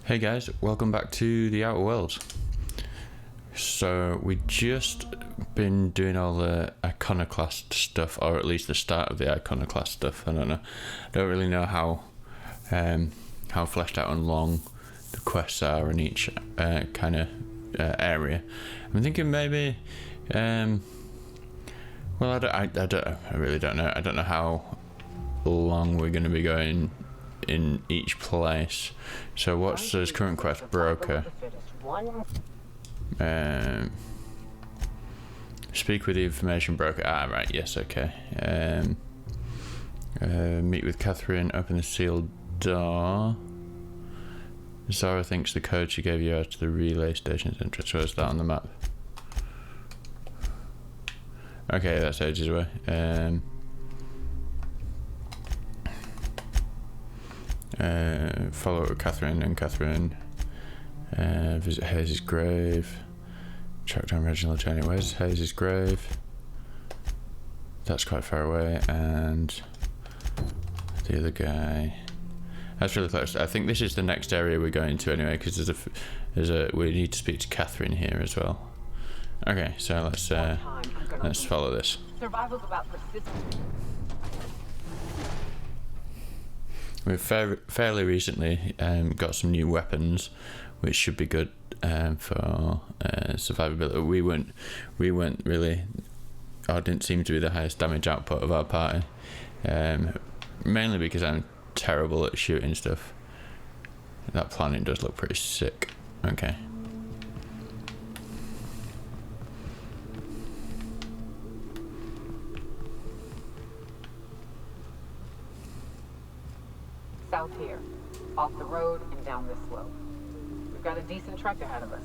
Hey guys, welcome back to the Outer Worlds. So we just been doing all the iconoclast stuff, or at least the start of the iconoclast stuff. I don't really know how fleshed out and long the quests are in each kind of area. I'm thinking maybe, I really don't know. I don't know how long we're going to be going in each place. So what's this current quest? Broker. Speak with the information broker. Ah, right, yes, okay. Meet with Catherine, open the sealed door. Zara thinks the code she gave you to the relay station is interesting. Where's that on the map? Okay, that's ages away. Follow up with Catherine, and Catherine visit Hayes' grave. Track down Reginald Journey. Where's Hayes' grave? That's quite far away. And the other guy, that's really close. I think this is the next area we're going to anyway, because we need to speak to Catherine here as well. Okay, so let's follow this. Survival's about persistence. We've fairly recently got some new weapons, which should be good for survivability. We weren't really, or didn't seem to be the highest damage output of our party, mainly because I'm terrible at shooting stuff. That planet does look pretty sick. Okay. South here, off the road and down this slope. We've got a decent trek ahead of us.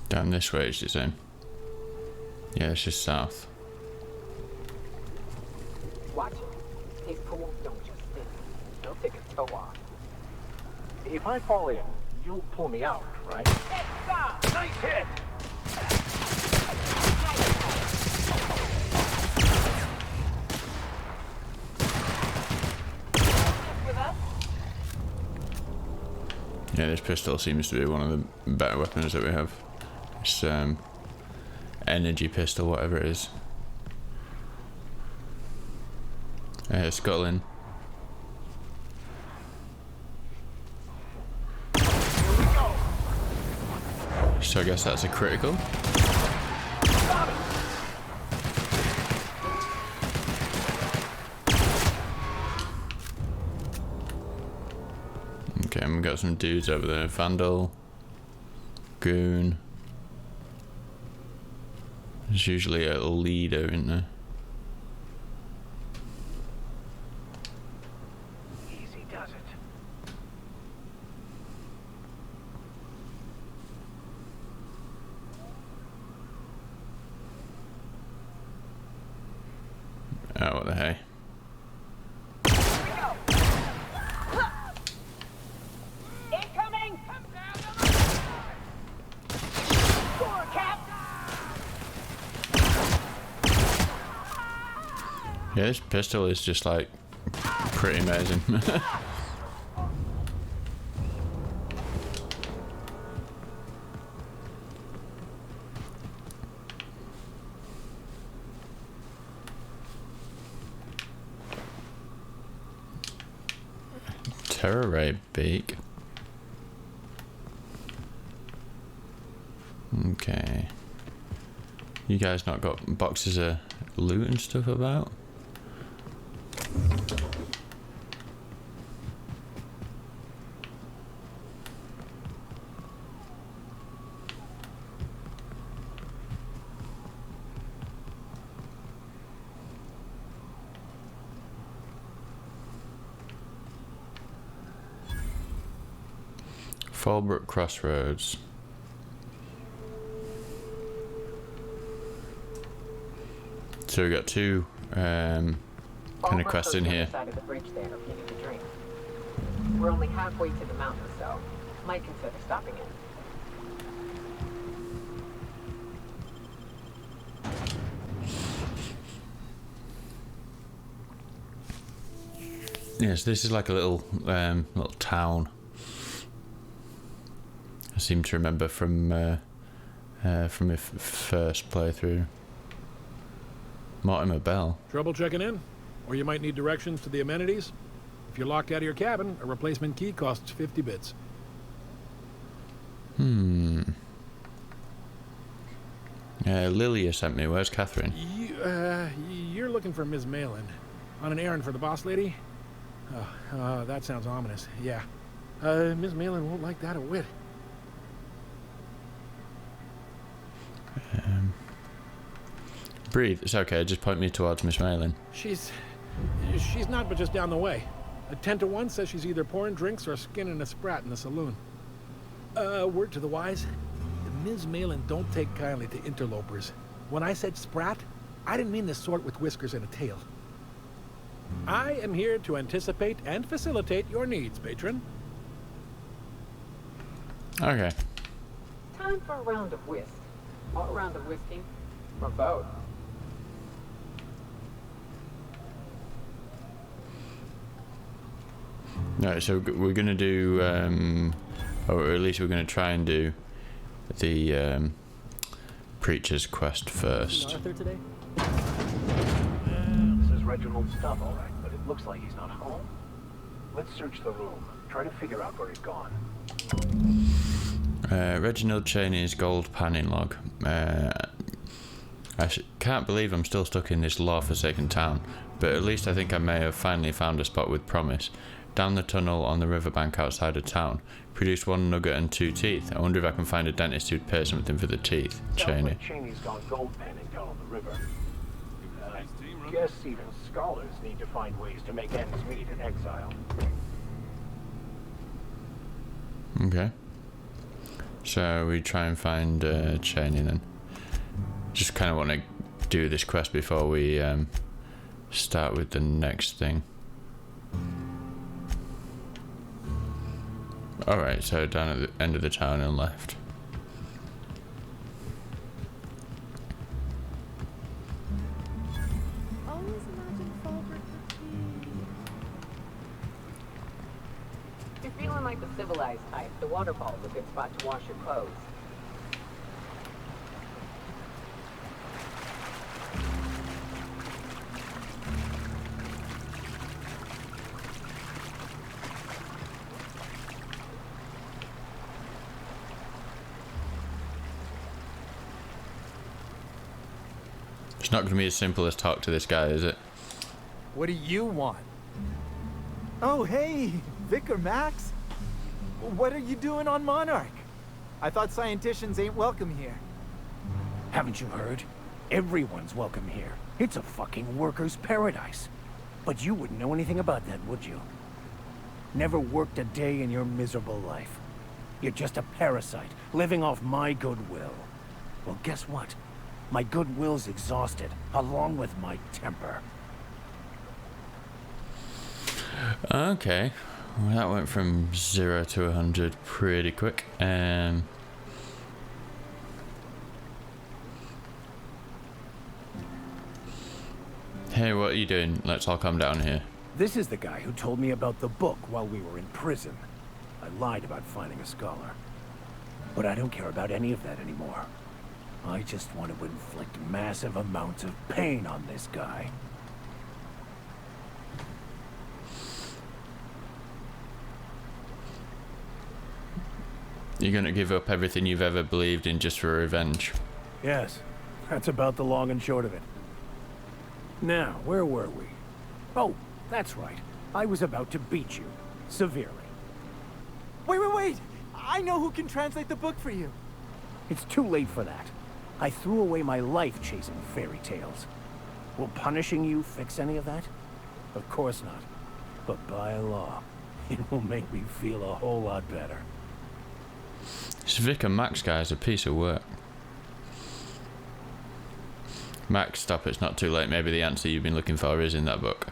Down this way, is you saying? Yeah, it's just south. Watch it. These pools don't just spin. They'll take a toe off. If I fall in, you'll pull me out, right? Nice hit! Yeah, this pistol seems to be one of the better weapons that we have. It's energy pistol, whatever it is. Scotland. So I guess that's a critical. Okay, and we've got some dudes over there. Vandal, Goon. There's usually a leader in there. Easy does it. Oh, what the hey. Yeah, this pistol is just like pretty amazing. Terror ray beak. Okay. You guys not got boxes of loot and stuff about? Fallbrook Crossroads. So we got two kind of quests in here. Side of the bridge there, if you need a drink. We're only halfway to the mountain, so might consider stopping in. Yes, this is like a little town. I seem to remember from my first playthrough. Mortimer Bell. Trouble checking in? Or you might need directions to the amenities? If you're locked out of your cabin, a replacement key costs 50 bits. Lilia sent me. Where's Catherine? You're looking for Ms. Malin. On an errand for the boss lady? That sounds ominous. Yeah. Ms. Malin won't like that a whit. Breathe. It's okay. Just point me towards Miss Malin. She's not but just down the way. A 10 to 1 says she's either pouring drinks or skinning a sprat in the saloon. Word to the wise, Ms. Malin don't take kindly to interlopers. When I said sprat, I didn't mean the sort with whiskers and a tail. I am here to anticipate and facilitate your needs, patron. Okay. Time for a round of whist. Or a round of whiskey. Or both. No, so we're going to do, or at least we're going to try and do the preacher's quest first. Arthur today? This is Reginald's stuff, all right, but it looks like he's not home. Let's search the room. Try to figure out where he's gone. Reginald Cheney's gold panning log. I can't believe I'm still stuck in this law-forsaken town, but at least I think I may have finally found a spot with promise. Down the tunnel on the riverbank outside of town. Produced 1 nugget and 2 teeth. I wonder if I can find a dentist who'd pay something for the teeth. Cheney. Like Cheney's gone gold panning down on the river. Guess even scholars need to find ways to make ends meet in exile. Okay. So we try and find Cheney then. Just kind of want to do this quest before we start with the next thing. Alright, so down at the end of the town and left. Always imagine Fallbrook If you're feeling like the civilized type, the waterfall's a good spot to wash your clothes. It's not going to be as simple as talk to this guy, is it? What do you want? Oh, hey, Vicar Max. What are you doing on Monarch? I thought scienticians ain't welcome here. Haven't you heard? Everyone's welcome here. It's a fucking worker's paradise. But you wouldn't know anything about that, would you? Never worked a day in your miserable life. You're just a parasite, living off my goodwill. Well, guess what? My goodwill's exhausted, along with my temper. Okay. Well, that went from 0 to 100 pretty quick. Hey, what are you doing? Let's all come down here. This is the guy who told me about the book while we were in prison. I lied about finding a scholar. But I don't care about any of that anymore. I just want to inflict massive amounts of pain on this guy. You're gonna give up everything you've ever believed in just for revenge? Yes, that's about the long and short of it. Now, where were we? Oh, that's right. I was about to beat you. Severely. Wait! I know who can translate the book for you. It's too late for that. I threw away my life chasing fairy tales. Will punishing you fix any of that? Of course not. But by law, it will make me feel a whole lot better. This Vicar Max guy is a piece of work. Max, stop, it's not too late. Maybe the answer you've been looking for is in that book.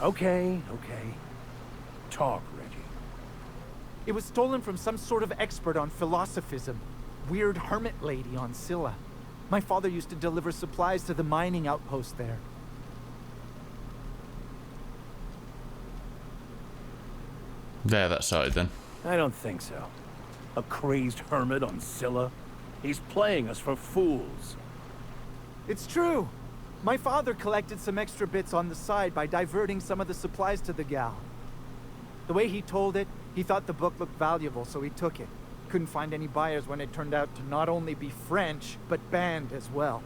Okay. Talk, Reggie. It was stolen from some sort of expert on philosophism. Weird hermit lady on Scylla. My father used to deliver supplies to the mining outpost there. There, that's sorted then. I don't think so. A crazed hermit on Scylla? He's playing us for fools. It's true. My father collected some extra bits on the side by diverting some of the supplies to the gal. The way he told it, he thought the book looked valuable, so he took it. Couldn't find any buyers when it turned out to not only be French, but banned as well.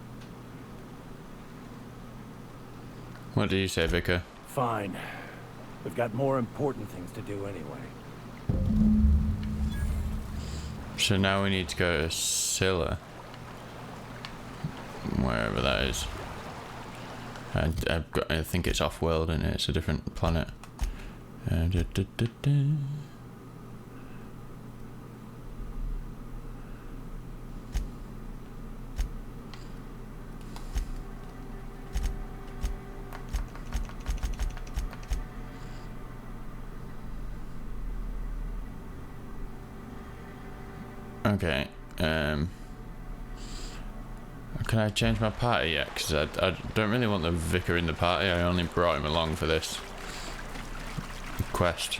What do you say, Vicar? Fine. We've got more important things to do anyway. So now we need to go to Scylla. Wherever that is. I think it's off-world, and it's a different planet. Okay, can I change my party yet? Because I don't really want the vicar in the party. I only brought him along for this quest.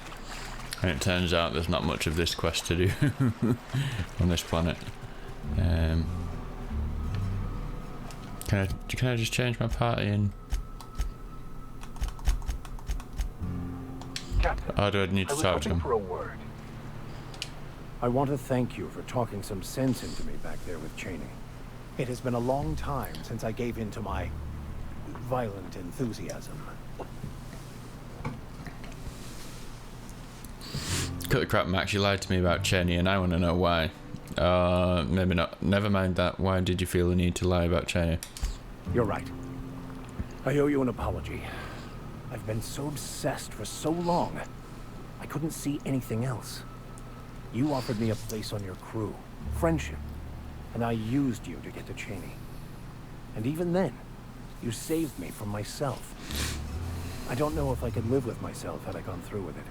And it turns out there's not much of this quest to do on this planet. Can I just change my party and... Captain, Or do I need to talk to him? for a word. I want to thank you for talking some sense into me back there with Cheney. It has been a long time since I gave in to my violent enthusiasm. Cut the crap, Max. You lied to me about Cheney, and I want to know why. Maybe not. Never mind that. Why did you feel the need to lie about Cheney? You're right. I owe you an apology. I've been so obsessed for so long, I couldn't see anything else. You offered me a place on your crew, friendship, and I used you to get to Cheney. And even then, you saved me from myself. I don't know if I could live with myself had I gone through with it.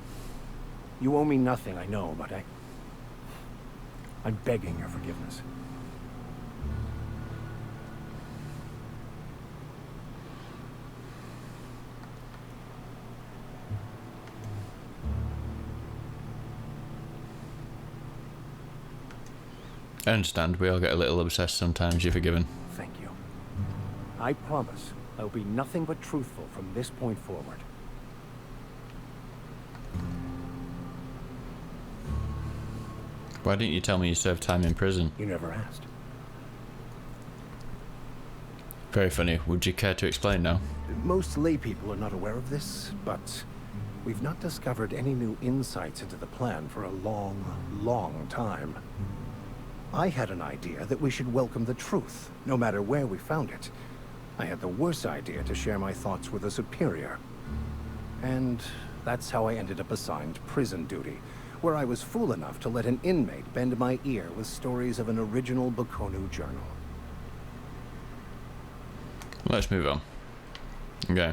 You owe me nothing, I know, but I'm begging your forgiveness. I understand. We all get a little obsessed sometimes. You're forgiven. Thank you. I promise I'll be nothing but truthful from this point forward. Why didn't you tell me you served time in prison? You never asked. Very funny. Would you care to explain now? Most laypeople are not aware of this, but we've not discovered any new insights into the plan for a long, long time. I had an idea that we should welcome the truth, no matter where we found it. I had the worse idea to share my thoughts with a superior. And that's how I ended up assigned prison duty, where I was fool enough to let an inmate bend my ear with stories of an original Baconu journal. Let's move on. Okay.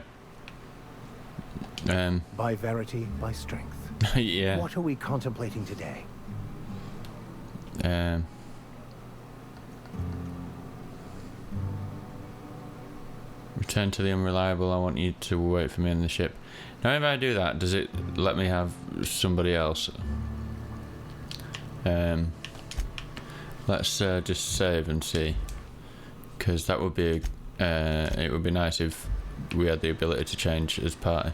By verity, by strength. Yeah. What are we contemplating today? Return to the unreliable. I want you to wait for me in the ship. Now, if I do that, does it let me have somebody else? Let's just save and see, because that would be it would be nice if we had the ability to change as party.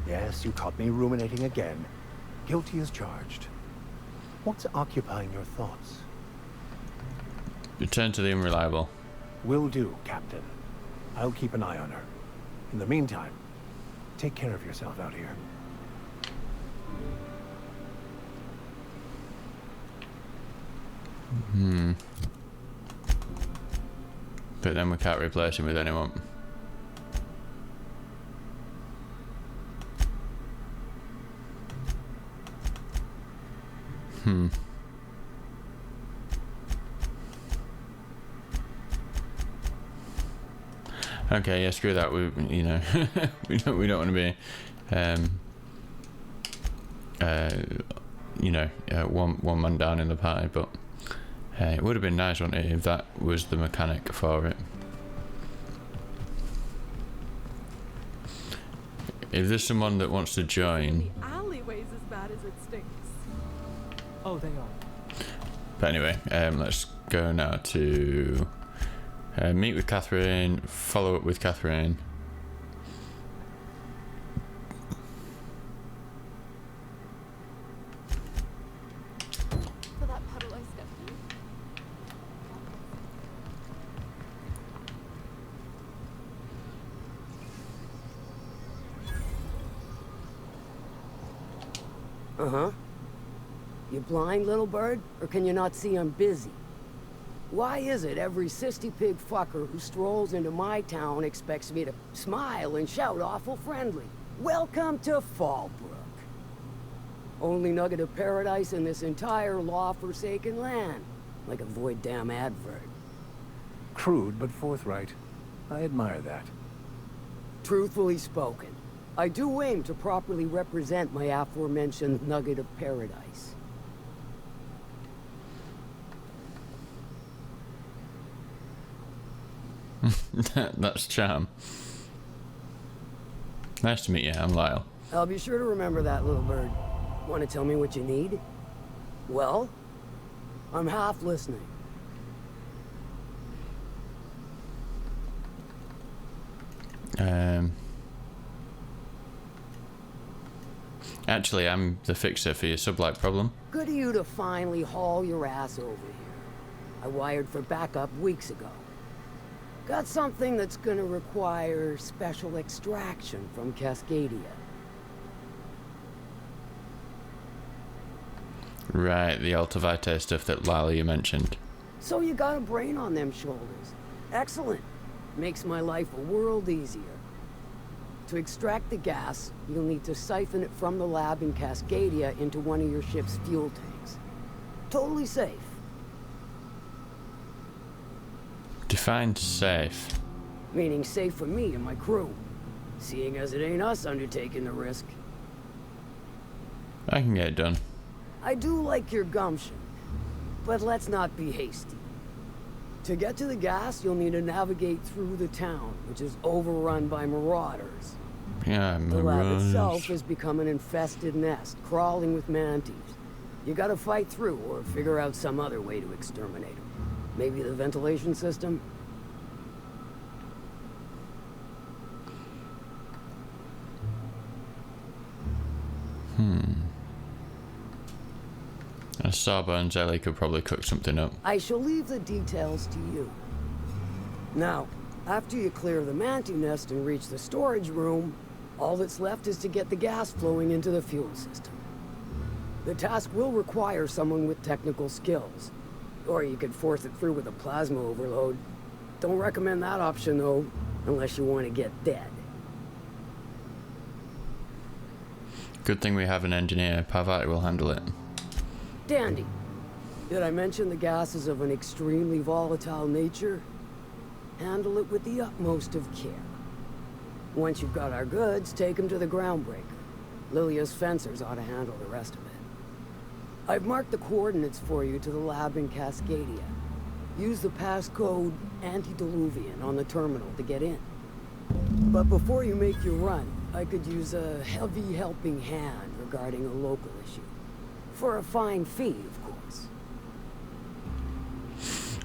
Yes, you caught me ruminating again. Guilty as charged. What's occupying your thoughts? Return to the unreliable. Will do, Captain. I'll keep an eye on her. In the meantime, take care of yourself out here. But then we can't replace him with anyone. Okay, yeah, screw that. We, you know, we don't want to be, you know, one man down in the party. But it would have been nice, wouldn't it, if that was the mechanic for it. If there's someone that wants to join, The alleyway's as bad as it stinks. No, they are. But anyway, let's go now to meet with Catherine, follow up with Catherine. For that puddle I stepped in. Uh-huh. You blind, little bird? Or can you not see I'm busy? Why is it every sissy pig fucker who strolls into my town expects me to smile and shout awful friendly? Welcome to Fallbrook. Only nugget of paradise in this entire law-forsaken land. Like a void damn advert. Crude but forthright. I admire that. Truthfully spoken, I do aim to properly represent my aforementioned nugget of paradise. That's charm. Nice to meet you, I'm Lyle. I'll be sure to remember that, little bird. Want to tell me what you need? Well, I'm half listening. Actually, I'm the fixer for your sublight problem. Good of you to finally haul your ass over here. I wired for backup weeks ago. Got something that's gonna require special extraction from Cascadia. Right, the Alta Vitae stuff that Lyle you mentioned. So you got a brain on them shoulders. Excellent. Makes my life a world easier. To extract the gas, you'll need to siphon it from the lab in Cascadia into one of your ship's fuel tanks. Totally safe. Define safe. Meaning safe for me and my crew. Seeing as it ain't us undertaking the risk. I can get it done. I do like your gumption, but let's not be hasty. To get to the gas, you'll need to navigate through the town, which is overrun by marauders. Yeah, The lab itself has become an infested nest, crawling with manatees. You gotta fight through, or figure out some other way to exterminate them. Maybe the ventilation system? A Sawbones Ellie could probably cook something up. I shall leave the details to you. Now, after you clear the manatee nest and reach the storage room, all that's left is to get the gas flowing into the fuel system. The task will require someone with technical skills. Or you could force it through with a plasma overload. Don't recommend that option, though, unless you want to get dead. Good thing we have an engineer. Parvati will handle it. Dandy. Did I mention the gas is of an extremely volatile nature? Handle it with the utmost of care. Once you've got our goods, take them to the groundbreaker. Lilia's fencers ought to handle the rest of it. I've marked the coordinates for you to the lab in Cascadia. Use the passcode Antediluvian on the terminal to get in. But before you make your run, I could use a heavy helping hand regarding a local issue. For a fine fee, of course.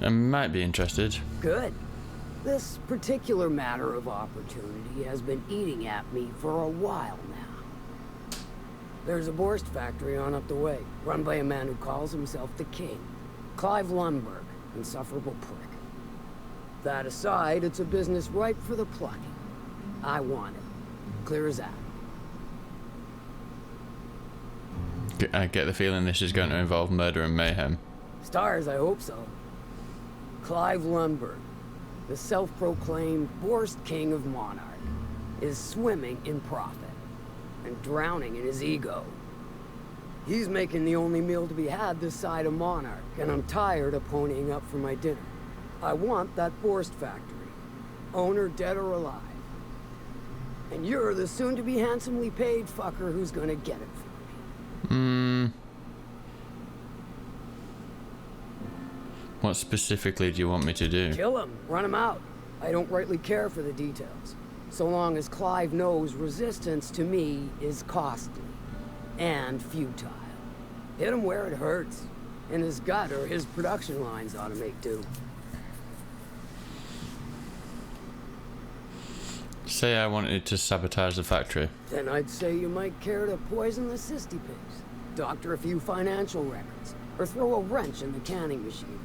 I might be interested. Good. This particular matter of opportunity has been eating at me for a while now. There's a Borst factory on up the way, run by a man who calls himself the King. Clive Lundberg, insufferable prick. That aside, it's a business ripe for the plucking. I want it. Clear as that. I get the feeling this is going to involve murder and mayhem. Stars, I hope so. Clive Lundberg, the self-proclaimed Borst King of Monarch, is swimming in profit and drowning in his ego. He's making the only meal to be had this side of Monarch, and I'm tired of ponying up for my dinner. I want that Borst factory, owner dead or alive. And you're the soon-to-be handsomely paid fucker who's gonna get it for me. What specifically do you want me to do? Kill him, run him out. I don't rightly care for the details. So long as Clive knows resistance to me is costly and futile. Hit him where it hurts. In his gut, or his production lines ought to make do. Say I wanted to sabotage the factory. Then I'd say you might care to poison the cysty pigs, doctor a few financial records, or throw a wrench in the canning machinery.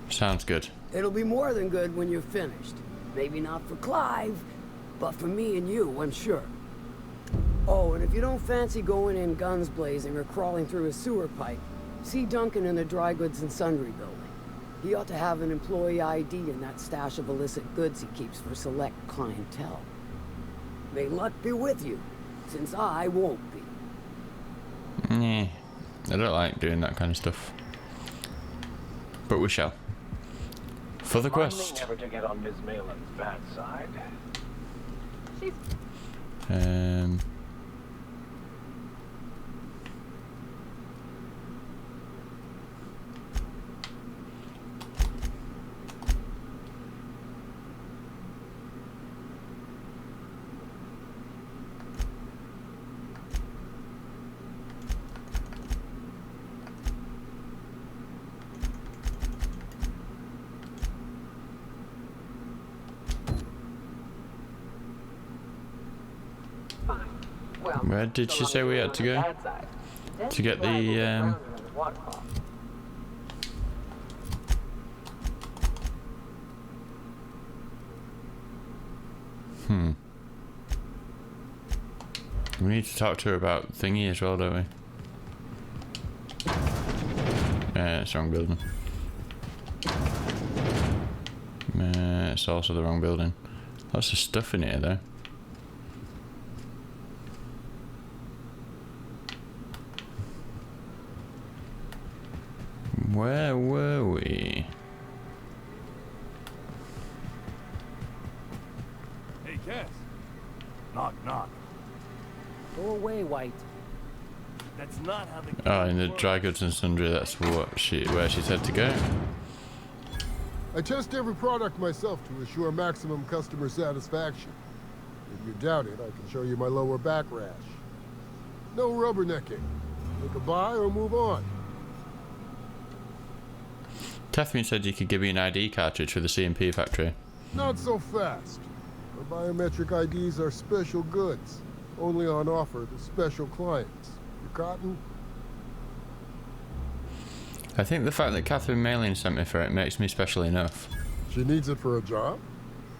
Sounds good. It'll be more than good when you're finished. Maybe not for Clive, but for me and you, I'm sure. Oh, and if you don't fancy going in guns blazing or crawling through a sewer pipe, see Duncan in the dry goods and sundry building. He ought to have an employee ID in that stash of illicit goods he keeps for select clientele. May luck be with you, since I won't be. Yeah, I don't like doing that kind of stuff. But we shall. For the Remind me quest. never to get on Ms. Malin's bad side. She's fine. Well, Where did she say we had to go? To get the, We need to talk to her about thingy as well, don't we? It's the wrong building. It's also the wrong building. Lots of stuff in here though. Where were we? Hey, Cass. Knock, knock. Go away, White. That's not how the Oh, in the works. dry goods and sundry, that's where she said to go. I test every product myself to assure maximum customer satisfaction. If you doubt it, I can show you my lower back rash. No rubbernecking. Make a buy or move on. Catherine said you could give me an ID cartridge for the CMP factory. Not so fast. Our biometric IDs are special goods, only on offer to special clients. You cotton? I think the fact that Catherine Malin sent me for it makes me special enough. She needs it for a job?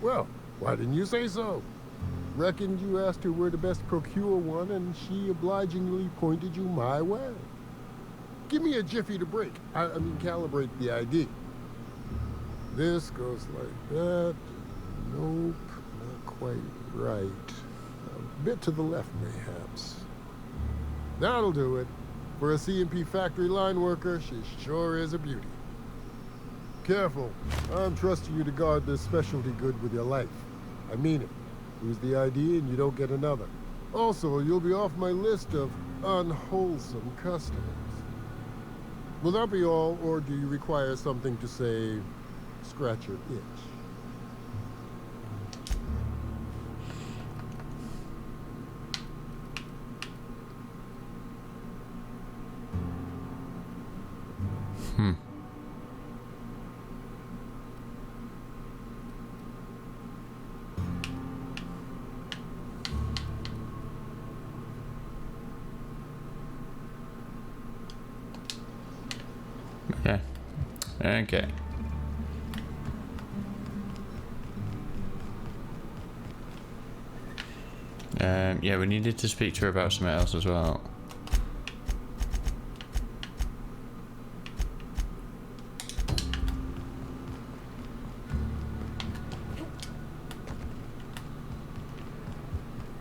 Well, why didn't you say so? Reckoned you asked her where to best procure one, and she obligingly pointed you my way. Give me a jiffy to break. I mean, calibrate the ID. This goes like that. Nope, not quite right. A bit to the left, mayhaps. That'll do it. For a CMP factory line worker, she sure is a beauty. Careful. I'm trusting you to guard this specialty good with your life. I mean it. Lose the ID and you don't get another. Also, you'll be off my list of unwholesome customers. Will that be all, or do you require something to say, scratch your itch? Okay. Okay. Yeah, we needed to speak to her about something else as well.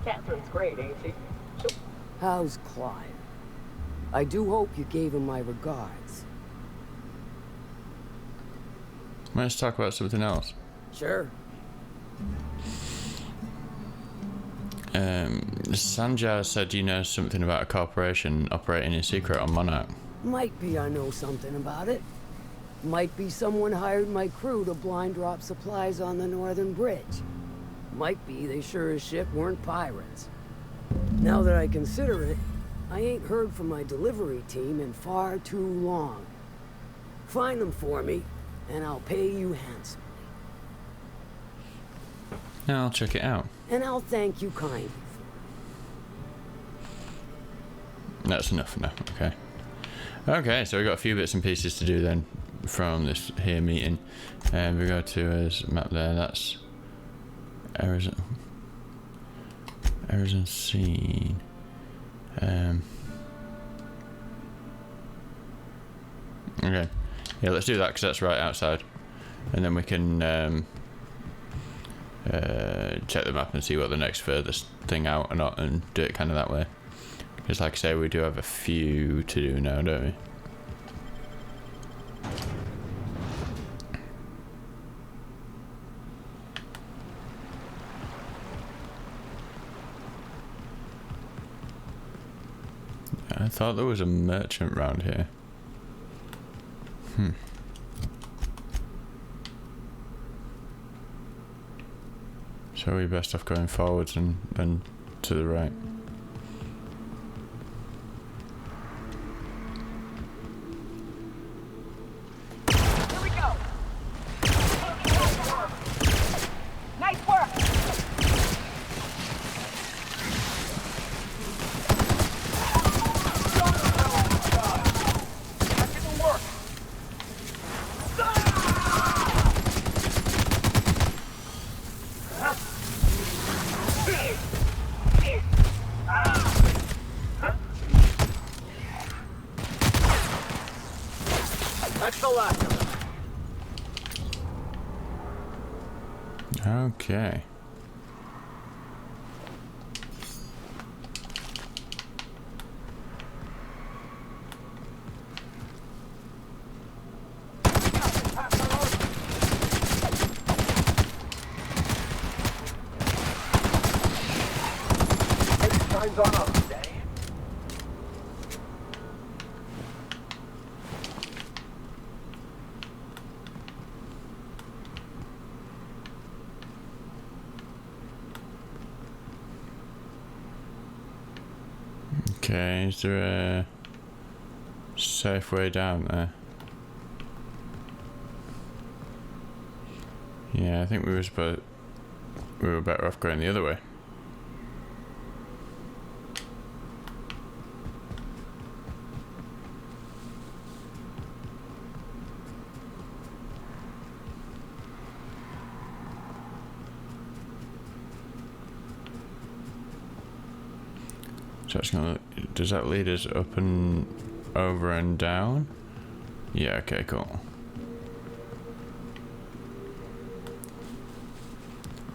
Catherine's great, ain't she? How's Clive? I do hope you gave him my regards. Let's talk about something else. Sure. Sanjar said you know something about a corporation operating in secret on Monarch. Might be I know something about it. Might be someone hired my crew to blind drop supplies on the northern bridge. Might be they sure as shit weren't pirates. Now that I consider it, I ain't heard from my delivery team in far too long. Find them for me, and I'll pay you handsomely. Yeah, I'll check it out. And I'll thank you kindly. That's enough for now. Okay. Okay, so we got a few bits and pieces to do then from this here meeting. And we go to his map there. That's Arizona scene. Okay. Yeah, let's do that because that's right outside, and then we can check the map and see what the next furthest thing out or not, and do it kind of that way. Because like I say, we do have a few to do now, don't we? I thought there was a merchant round here. So we're best off going forwards and then to the right. Here we go. Nice work. That didn't work. That's the last of them. Okay. Time's on us today. Okay, is there a safe way down there? Yeah, I think we were better off going the other way. So it's gonna, does that lead us up and over and down? Yeah, okay, cool.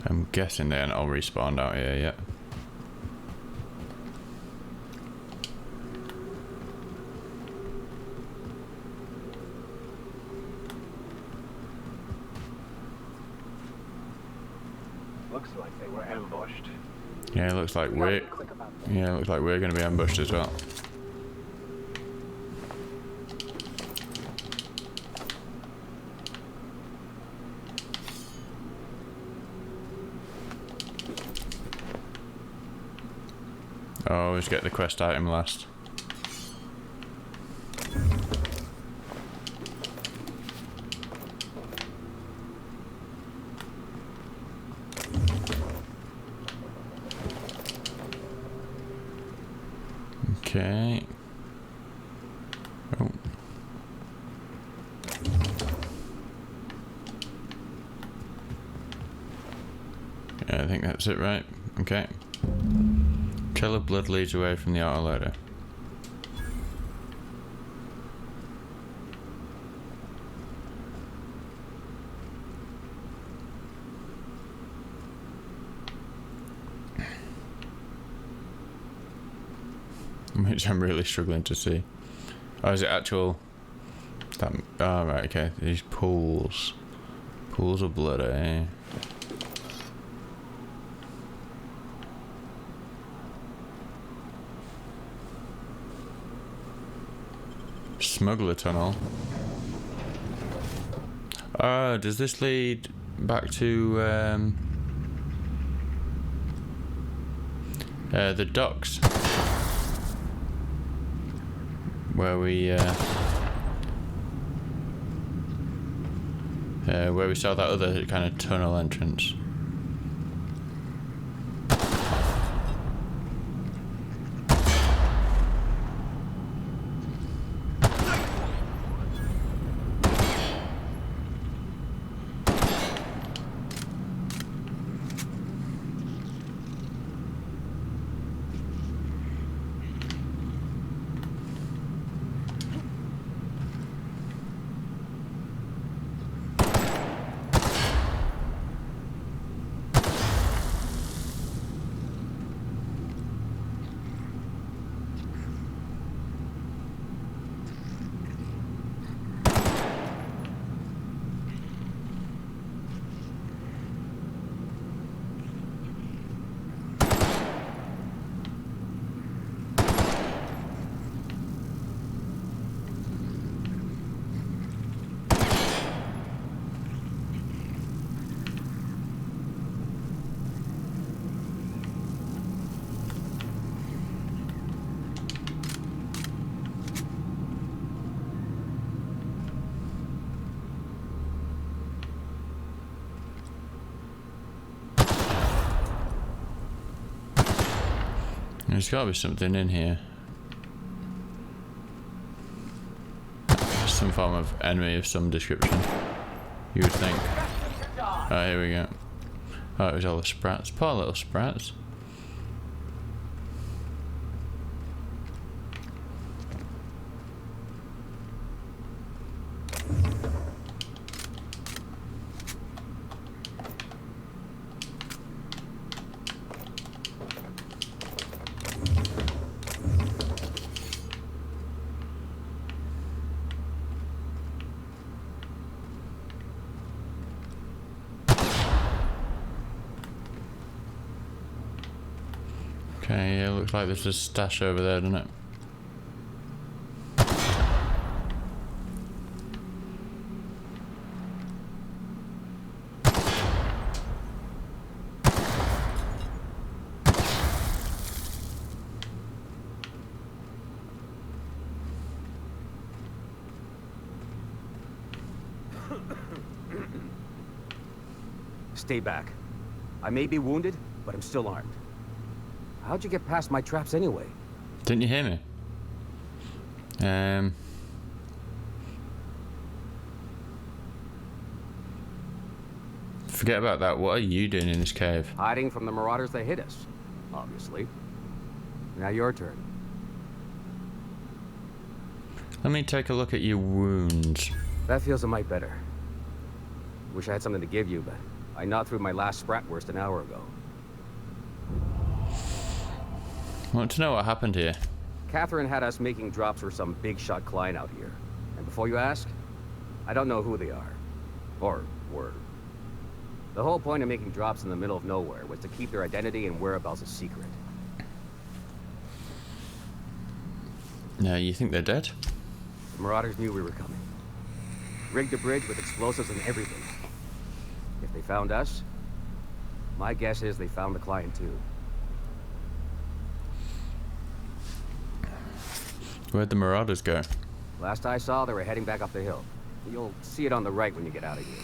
I'm guessing they aren't all respawned out here yet. Looks like they were ambushed. Yeah, it looks like we're going to be ambushed as well. Oh, always get the quest item last. Okay. Oh. Yeah, I think that's it, right? Okay. Trail of blood leads away from the autoloader. Which I'm really struggling to see. Oh, is it actual? That, oh, right, okay. These pools. Pools of blood, eh? Smuggler tunnel. Oh, does this lead back to the docks? where we saw that other kind of tunnel entrance. There's got to be something in here. Some form of enemy of some description, you would think. Oh, here we go. Oh, it was all the sprats. Poor little sprats. Okay, yeah, looks like there's a stash over there, doesn't it? Stay back. I may be wounded, but I'm still armed. How'd you get past my traps anyway? Didn't you hear me? Forget about that. What are you doing in this cave? Hiding from the marauders that hit us, obviously. Now your turn. Let me take a look at your wounds. That feels a mite better. Wish I had something to give you, but I gnawed through my last Spratwurst an hour ago. I want to know what happened here. Catherine had us making drops for some big shot client out here. And before you ask, I don't know who they are. Or were. The whole point of making drops in the middle of nowhere was to keep their identity and whereabouts a secret. Now, you think they're dead? The marauders knew we were coming. Rigged a bridge with explosives and everything. If they found us, my guess is they found the client too. Where'd the marauders go? Last I saw, they were heading back up the hill. You'll see it on the right when you get out of here.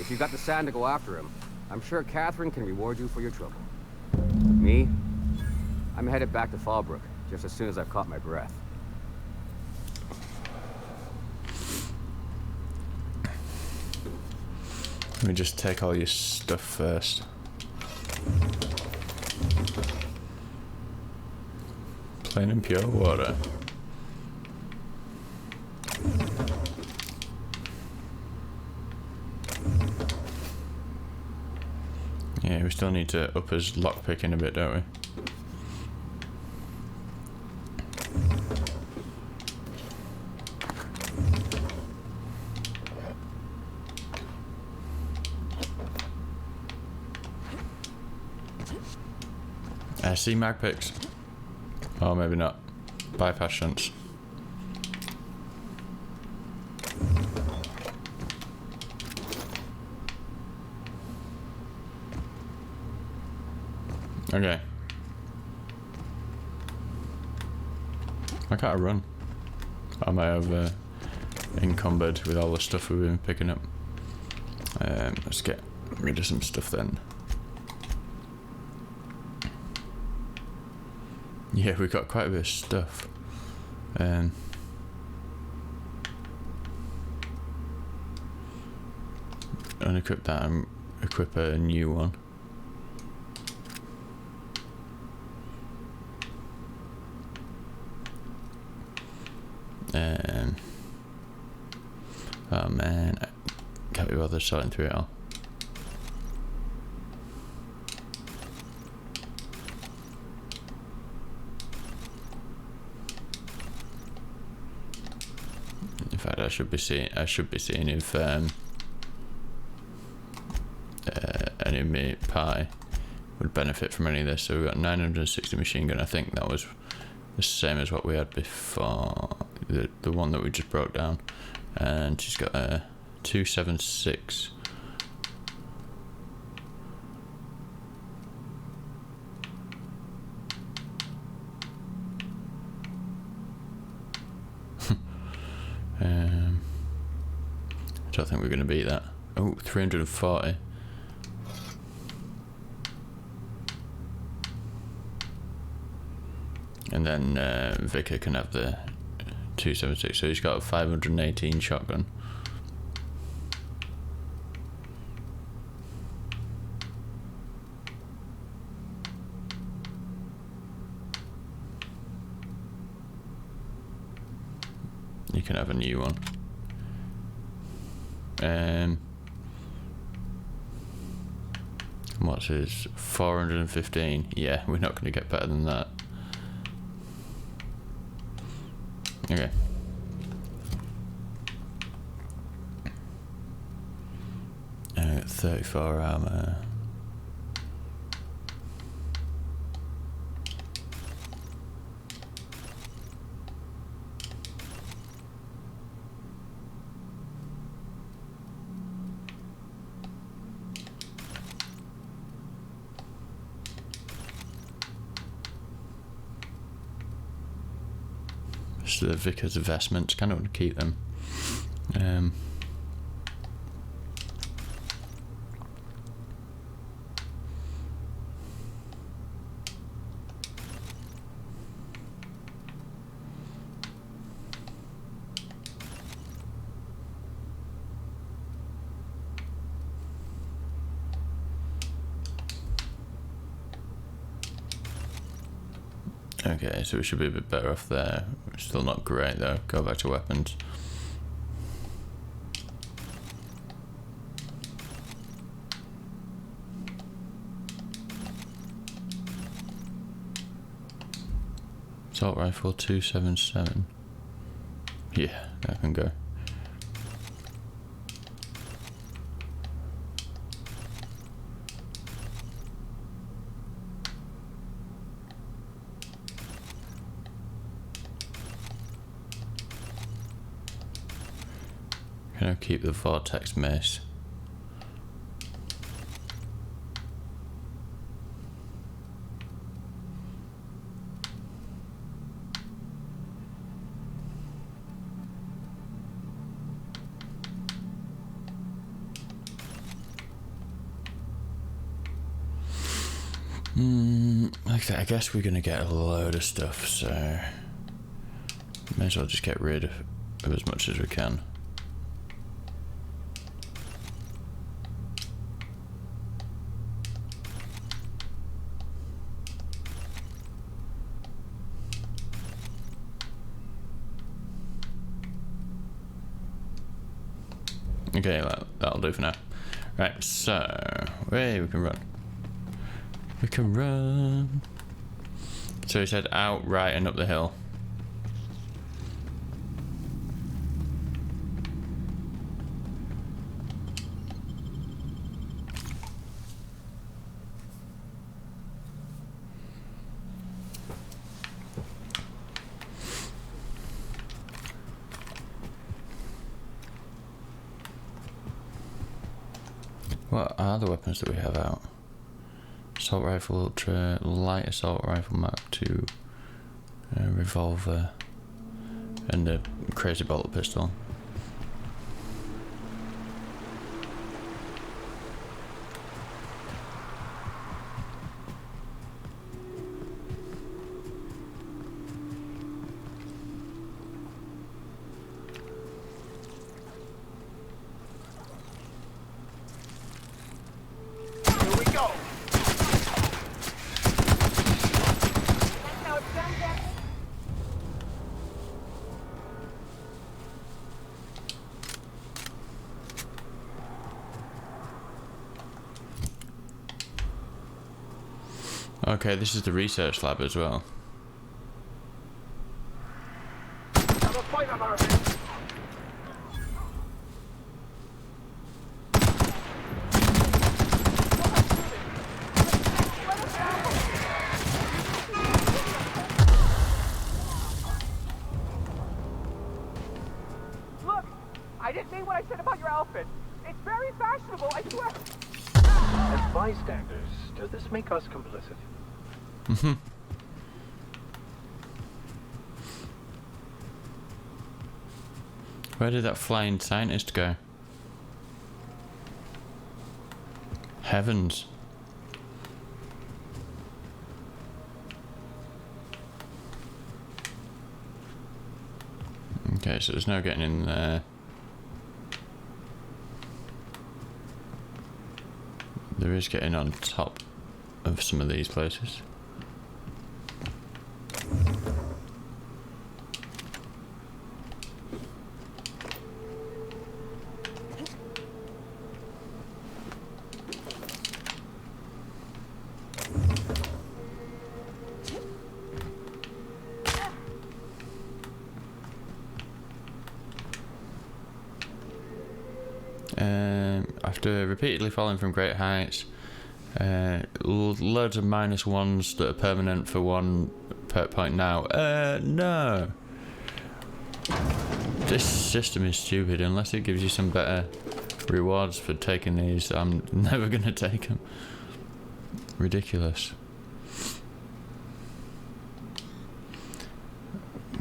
If you've got the sand to go after him, I'm sure Catherine can reward you for your trouble. Me? I'm headed back to Fallbrook, just as soon as I've caught my breath. Let me just take all your stuff first. Plain and pure water. Yeah, we still need to up his lockpicking a bit, don't we? I see mag picks. Oh, maybe not. Bypass shunts. Okay. Why can't I run? Am I over encumbered with all the stuff we've been picking up? Let's get rid of some stuff then. Yeah, we got quite a bit of stuff. Unequip that and equip a new one. Oh man, I can't be bothered sorting through it all. In fact, I should be seeing if any of my party would benefit from any of this. So we've got 960 machine gun. I think that was the same as what we had before, the one that we just broke down. And she's got a 276. I don't think we're going to beat that. Oh, 340. And then Vicar can have the 276, so he's got a 518 shotgun. You can have a new one. What's his? 415. Yeah, we're not going to get better than that. Okay. And I got 34 armor. So the Vicar's investments, kind of want to keep them. Okay, so we should be a bit better off there. We're still not great though. Go back to weapons. Assault rifle 277. Yeah, that can go. Can I keep the vortex mace? Like that, I guess we're gonna get a load of stuff, so may as well just get rid of as much as we can. Okay, that'll do for now. Right, so hey, we can run. We can run. So he said out, right, and up the hill. What are the weapons that we have out? Assault rifle, ultra light assault rifle, Mark II, revolver, And the crazy bolt pistol. Here we go. That's how it's done, Captain. Okay, this is the research lab as well. Have a fight on our hands. Look! I didn't mean what I said about your outfit. It's very fashionable, I swear. As bystanders, does this make us complicit? Mhm. Where did that flying scientist go? Heavens. Okay, so there's no getting in there. There is getting on top of some of these places. After repeatedly falling from great heights, loads of -1s that are permanent for one per point now. No. This system is stupid. Unless it gives you some better rewards for taking these, I'm never going to take them. Ridiculous.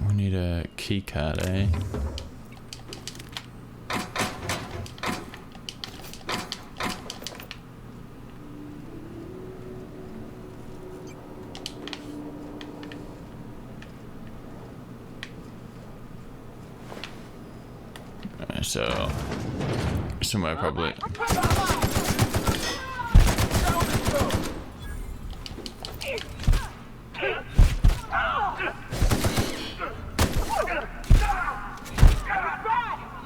We need a key card, eh? So, somewhere probably.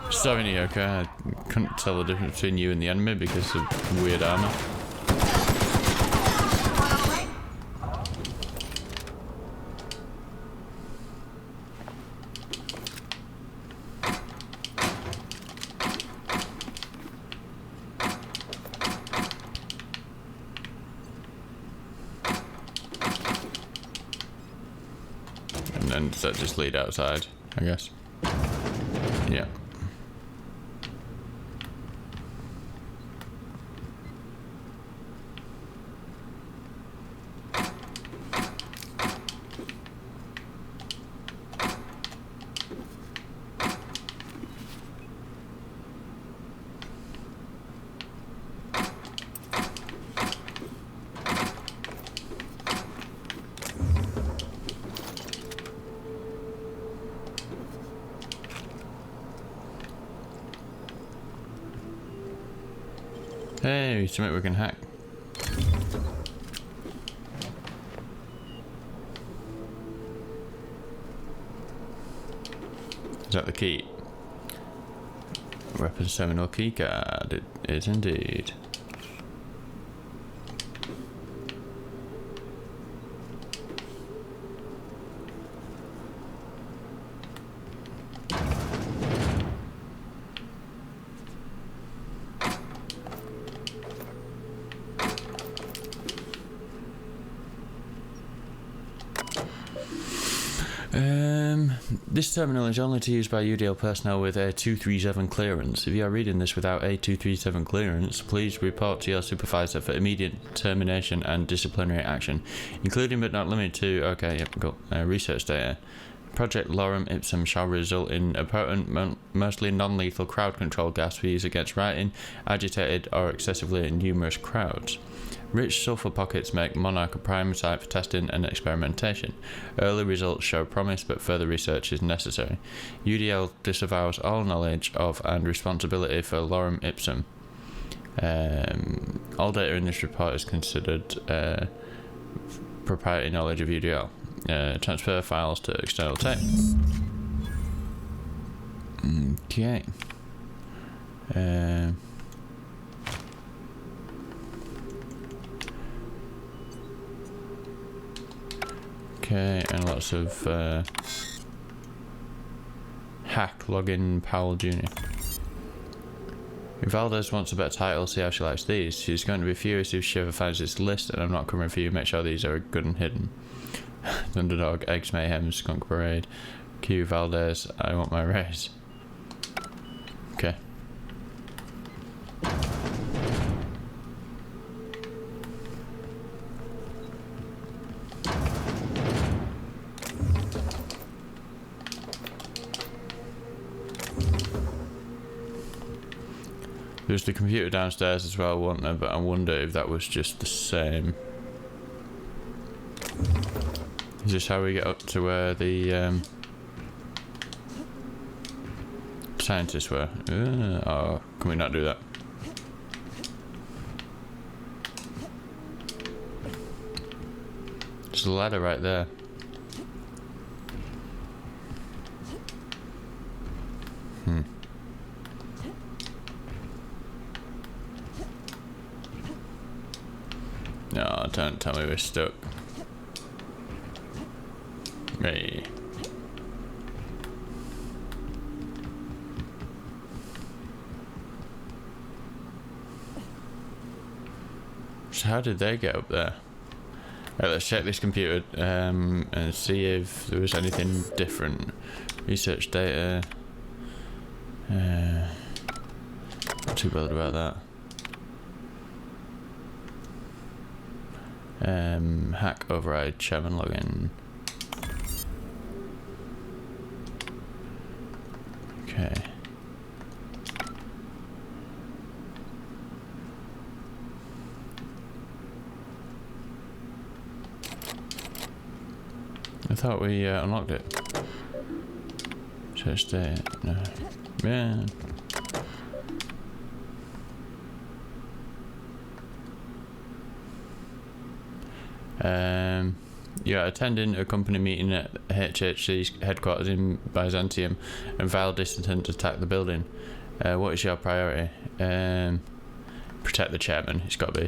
Sorry, Nyoka, I couldn't tell the difference between you and the enemy because of weird armor. And then does that just lead outside, I guess? Yeah. Hey, something we can hack. Is that the key? Weapons terminal keycard. It is indeed. This terminal is only to use by UDL personnel with A237 clearance. If you are reading this without A237 clearance, please report to your supervisor for immediate termination and disciplinary action, including but not limited to, okay, yep, got research data, Project Lorem Ipsum shall result in a potent, mostly non-lethal crowd control gas for use against rioting, agitated, or excessively numerous crowds. Rich sulfur pockets make Monarch a prime site for testing and experimentation. Early results show promise, but further research is necessary. UDL disavows all knowledge of and responsibility for Lorem Ipsum. All data in this report is considered proprietary knowledge of UDL. Transfer files to external tape. Okay. Okay, and lots of hack login Powell Jr. If Valdez wants a better title, see how she likes these. She's going to be furious if she ever finds this list, and I'm not covering for you. Make sure these are good and hidden. Thunderdog, Eggs Mayhem, Skunk Parade, Q Valdez, I want my raise. Okay. There's the computer downstairs as well, wasn't there? But I wonder if that was just the same. Is this how we get up to where the scientists were? Oh, can we not do that? There's a ladder right there. No, don't tell me we're stuck. Hey. So how did they get up there? Right, let's check this computer and see if there was anything different. Research data. Not too bothered about that. Hack override chairman login. Okay. I thought we unlocked it. Search data. No. Yeah. Yeah, attending a company meeting at HHC's headquarters in Byzantium, and vile dissidents attack the building. What is your priority? Protect the chairman. It's got to be.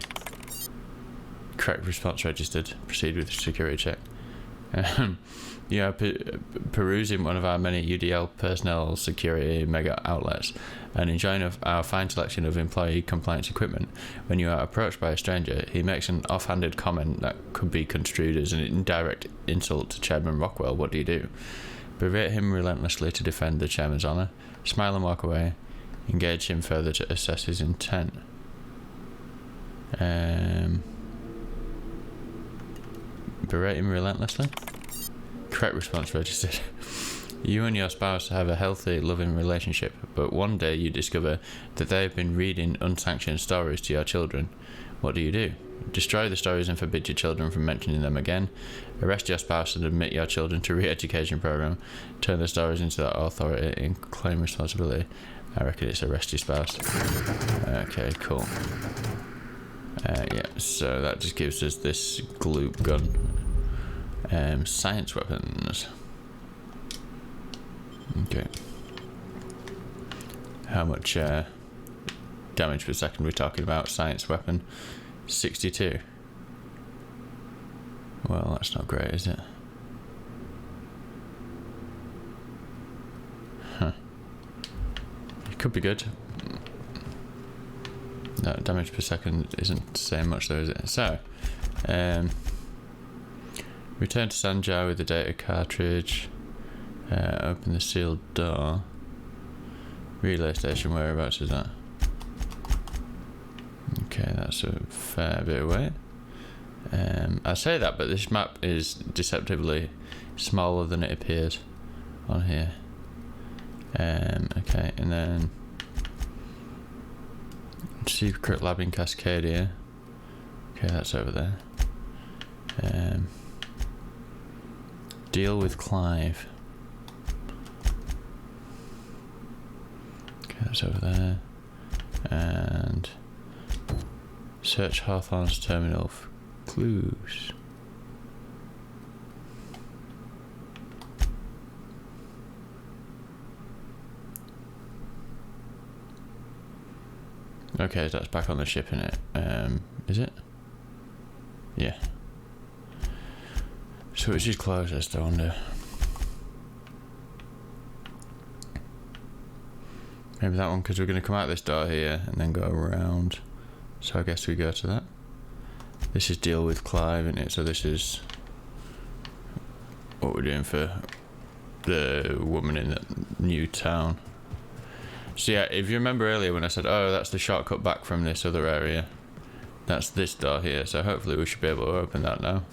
Correct response registered. Proceed with the security check. Yeah, perusing one of our many UDL personnel security mega outlets and enjoying our fine selection of employee compliance equipment. When you are approached by a stranger, he makes an offhanded comment that could be construed as an indirect insult to Chairman Rockwell. What do you do? Berate him relentlessly to defend the chairman's honour. Smile and walk away. Engage him further to assess his intent. Berate him relentlessly. Correct response registered. You and your spouse have a healthy, loving relationship, but one day you discover that they have been reading unsanctioned stories to your children. What do you do? Destroy the stories and forbid your children from mentioning them again. Arrest your spouse and admit your children to re-education program. Turn the stories into their authority and claim responsibility. I reckon it's arrest your spouse. Okay, cool. Yeah, so that just gives us this gloop gun. Science weapons. Okay. How much damage per second we're talking about? Science weapon. 62. Well, that's not great, is it? Huh. It could be good. No, damage per second isn't saying much though, is it? So, return to Sanjar with the data cartridge. Open the sealed door. Relay station, whereabouts is that? Okay, that's a fair bit away. I say that, but this map is deceptively smaller than it appears. on here. Okay, and then secret lab in Cascadia. Okay, that's over there. Deal with Clive. Okay, that's over there. And search Hawthorne's terminal for clues. Okay, that's back on the ship, isn't it? Is it? Yeah. So which is closest, I wonder? Maybe that one, because we're going to come out this door here and then go around. So I guess we go to that. This is deal with Clive, isn't it? So this is what we're doing for the woman in the new town. So yeah, if you remember earlier when I said, oh, that's the shortcut back from this other area, that's this door here, so hopefully we should be able to open that now.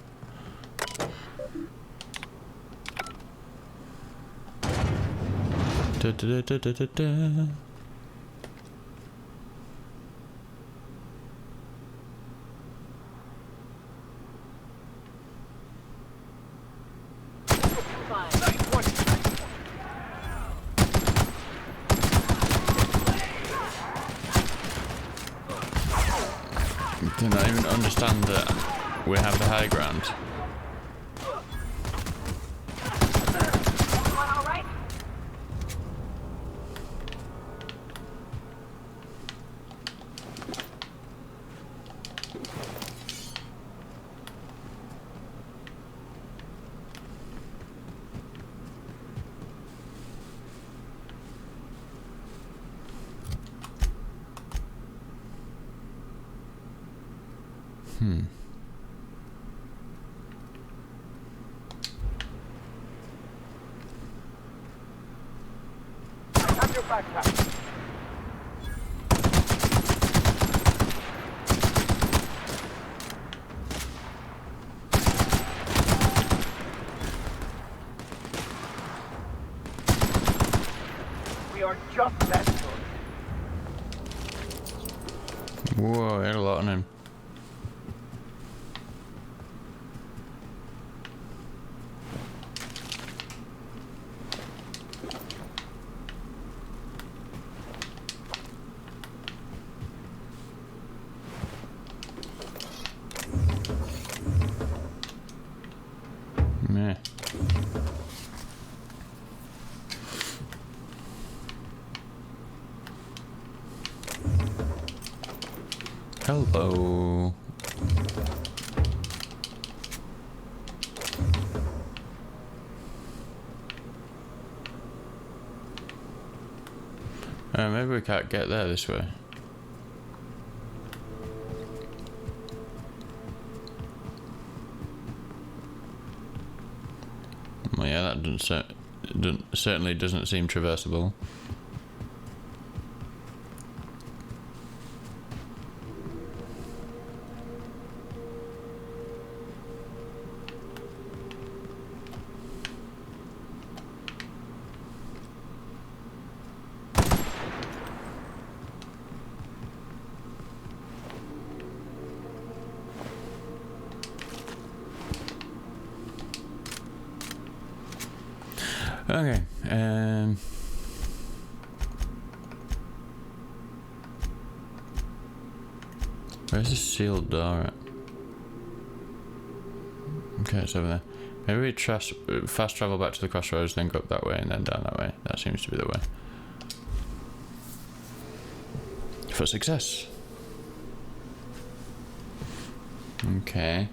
Da, da, da, da, da, da. Do not even understand that we have the high ground. Have your backpack. We are just that good. Whoa, I had a lot on him. Meh. Hello. Maybe we can't get there this way. Well, yeah, that certainly doesn't seem traversable. Okay, where's the sealed door at? Okay, it's over there. Maybe we fast travel back to the crossroads, then go up that way and then down that way. That seems to be the way. For success. Okay.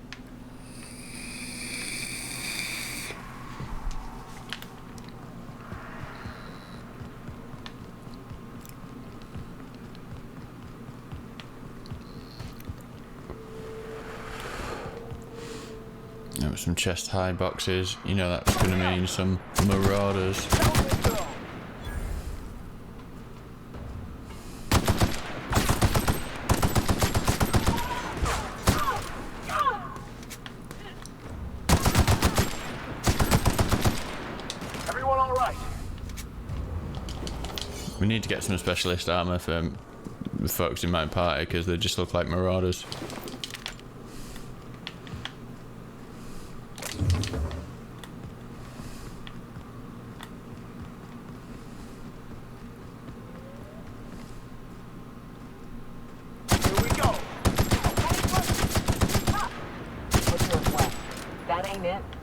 There were some chest high boxes. You know that's going to mean some marauders. Everyone all right? We need to get some specialist armor for the folks in my party because they just look like marauders.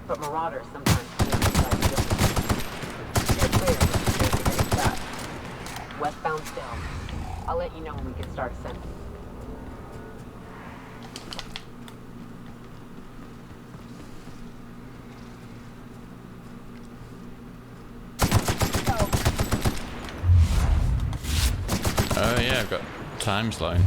But marauders sometimes come inside the building. You're clear. You're getting shot. Westbound still. I'll let you know when we can start ascending. Oh yeah, I've got time slowing.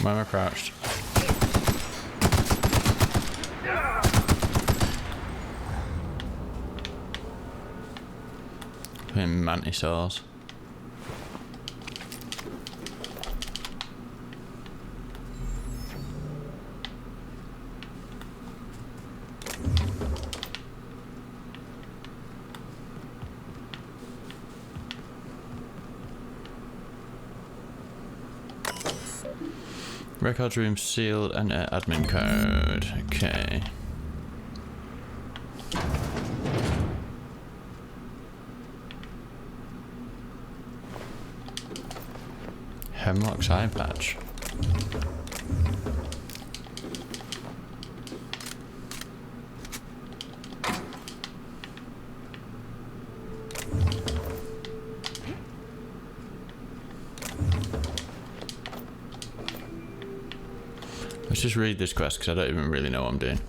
Why am I crouched? In mantisaurs. Records room sealed and admin code. Okay. Hemlock's eye patch. Let's just read this quest because I don't even really know what I'm doing.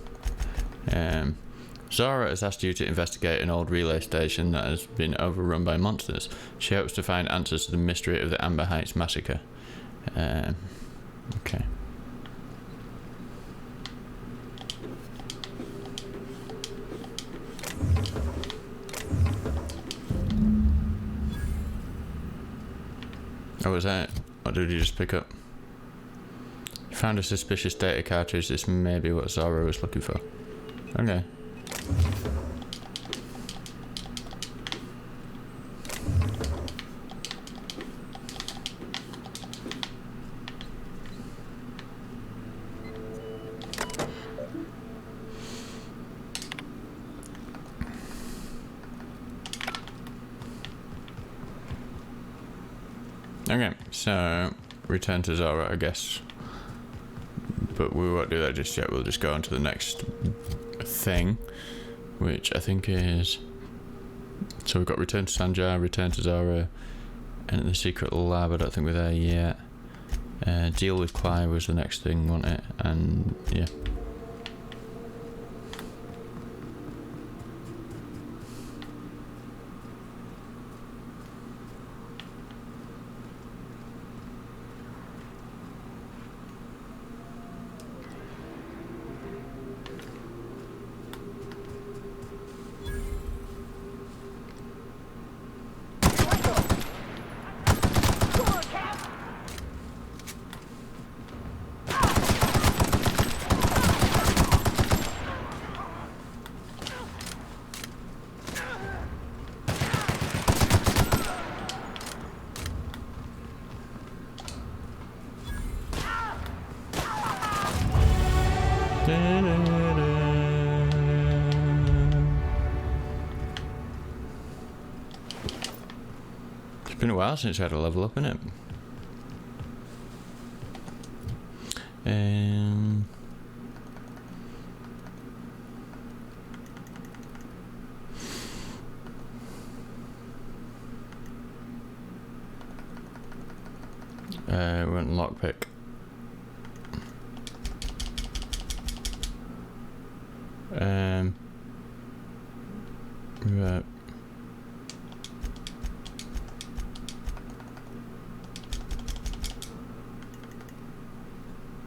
Zara has asked you to investigate an old relay station that has been overrun by monsters. She hopes to find answers to the mystery of the Amber Heights massacre. Okay. Oh, was that it? What did you just pick up? You found a suspicious data cartridge. This may be what Zara was looking for. Okay. Okay, so return to Zara, I guess. But we won't do that just yet. We'll just go on to the next thing, which I think is... So we've got return to Sanjar, return to Zara, and the secret lab. I don't think we're there yet. Deal with Clive was the next thing, wasn't it? And yeah. It's been a while since I had a level up, innit? We went lockpick. Right.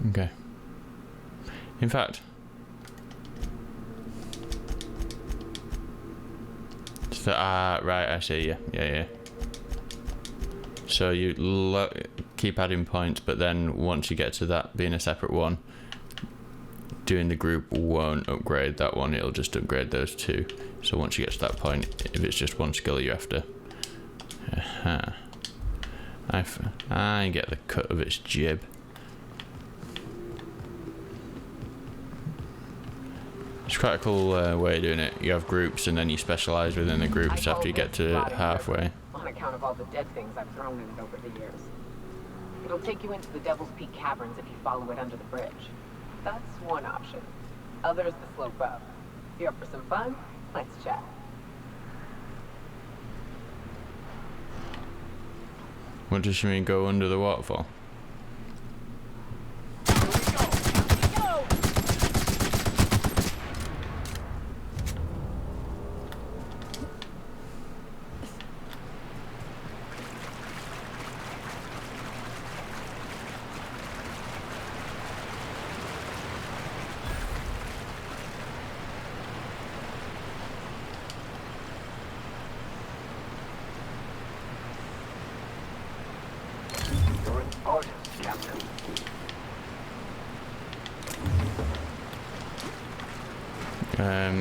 Okay. In fact, So, right, I see, yeah. So you keep adding points, but then once you get to that being a separate one, doing the group won't upgrade that one, it'll just upgrade those two. So once you get to that point, if it's just one skill you have to... I get the cut of its jib. It's quite a cool way of doing it. You have groups and then you specialise within the groups after you get to halfway. On account of all the dead things I've thrown in it over the years. It'll take you into the Devil's Peak Caverns if you follow it under the bridge. That's one option. Other's the slope up. If you're up for some fun, let's chat. What does she mean, go under the waterfall?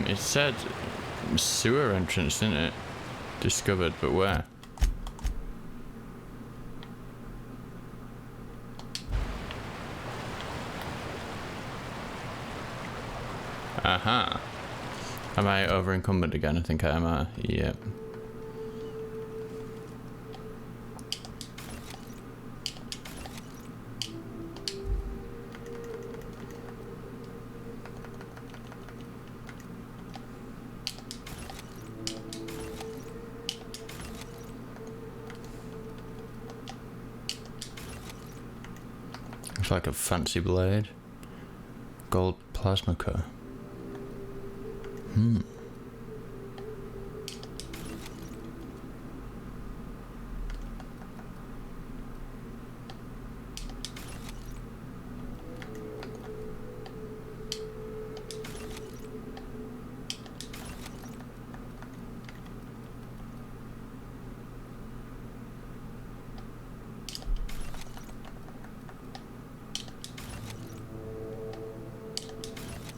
It said sewer entrance, didn't it? Discovered, but where? Aha. Am I over encumbered again? I think I am. Yep. It's like a fancy blade. Gold plasma core.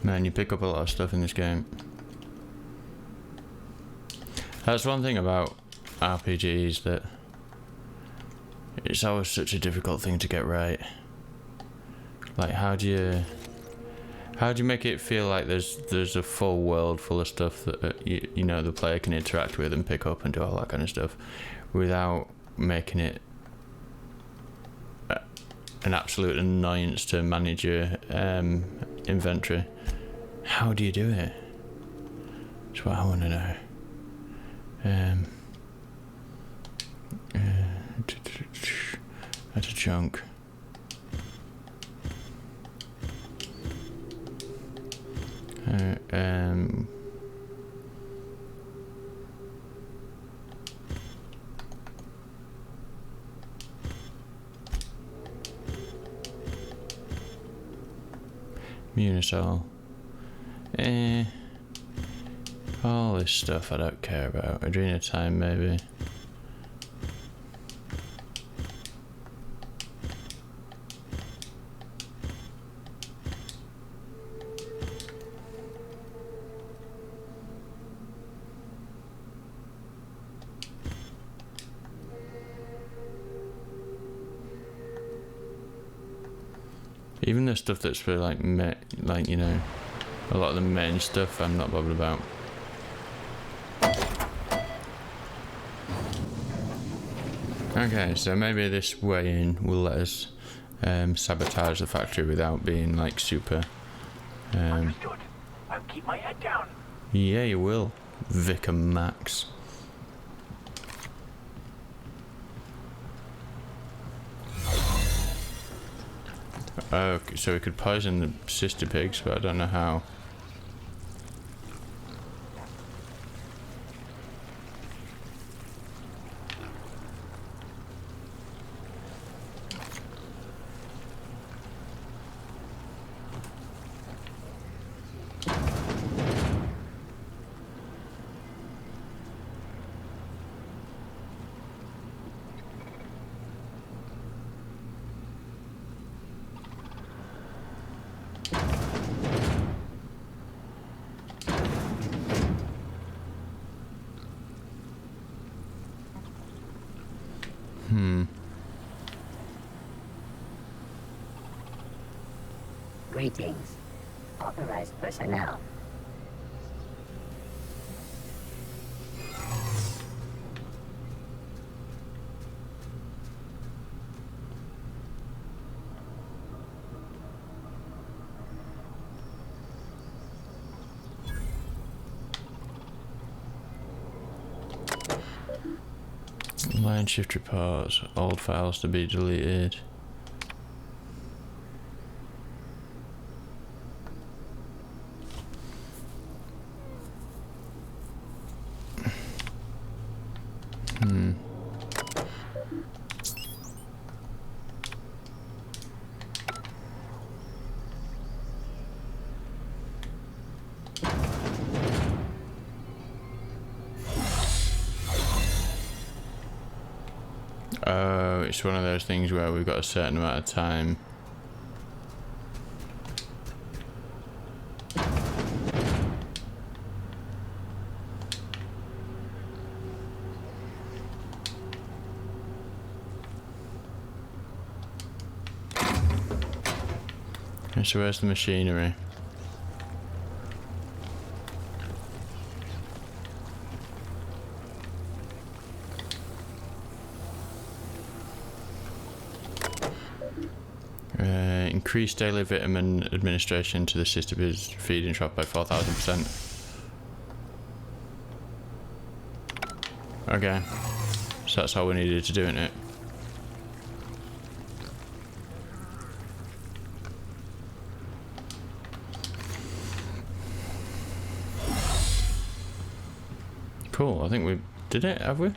Man, you pick up a lot of stuff in this game. That's one thing about RPGs, that it's always such a difficult thing to get right. Like, how do you make it feel like there's a full world full of stuff that you know the player can interact with and pick up and do all that kind of stuff, without making it an absolute annoyance to manage your inventory? How do you do it? That's what I want to know. That's a chunk. Munisol. All this stuff I don't care about. Adrena time, maybe. Even the stuff that's for like you know, a lot of the main stuff I'm not bothered about. Okay, so maybe this way in will let us sabotage the factory without being like super. Understood. I'll keep my head down. Yeah, you will, Vicar Max. Okay, so we could poison the sister pigs, but I don't know how. Greetings. Authorized personnel. Line shift reports, old files to be deleted. Oh, it's one of those things where we've got a certain amount of time. Okay, so where's the machinery? Increase daily vitamin administration to the sister's feeding trough by 4,000%. Okay, so that's all we needed to do, isn't it? Cool, I think we did it, have we?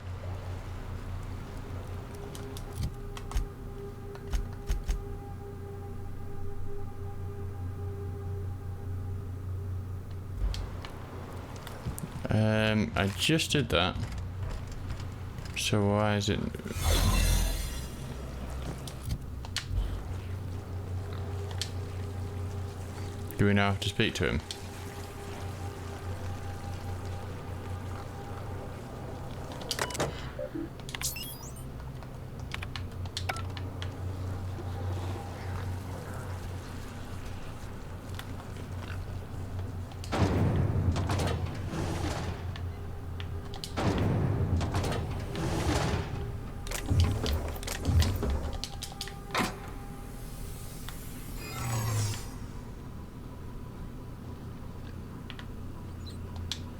I just did that. So why is it... Do we now have to speak to him?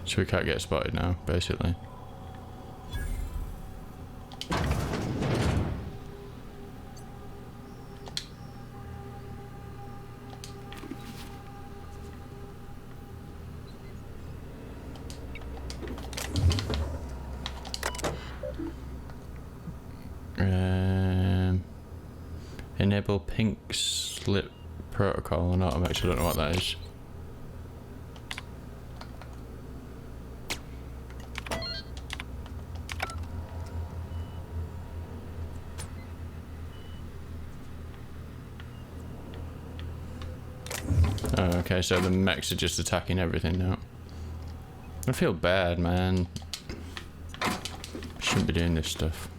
So we can't get spotted now, basically. Enable pink slip protocol or not? I actually don't know what that is. Oh, okay, so the mechs are just attacking everything now. I feel bad, man. Shouldn't be doing this stuff.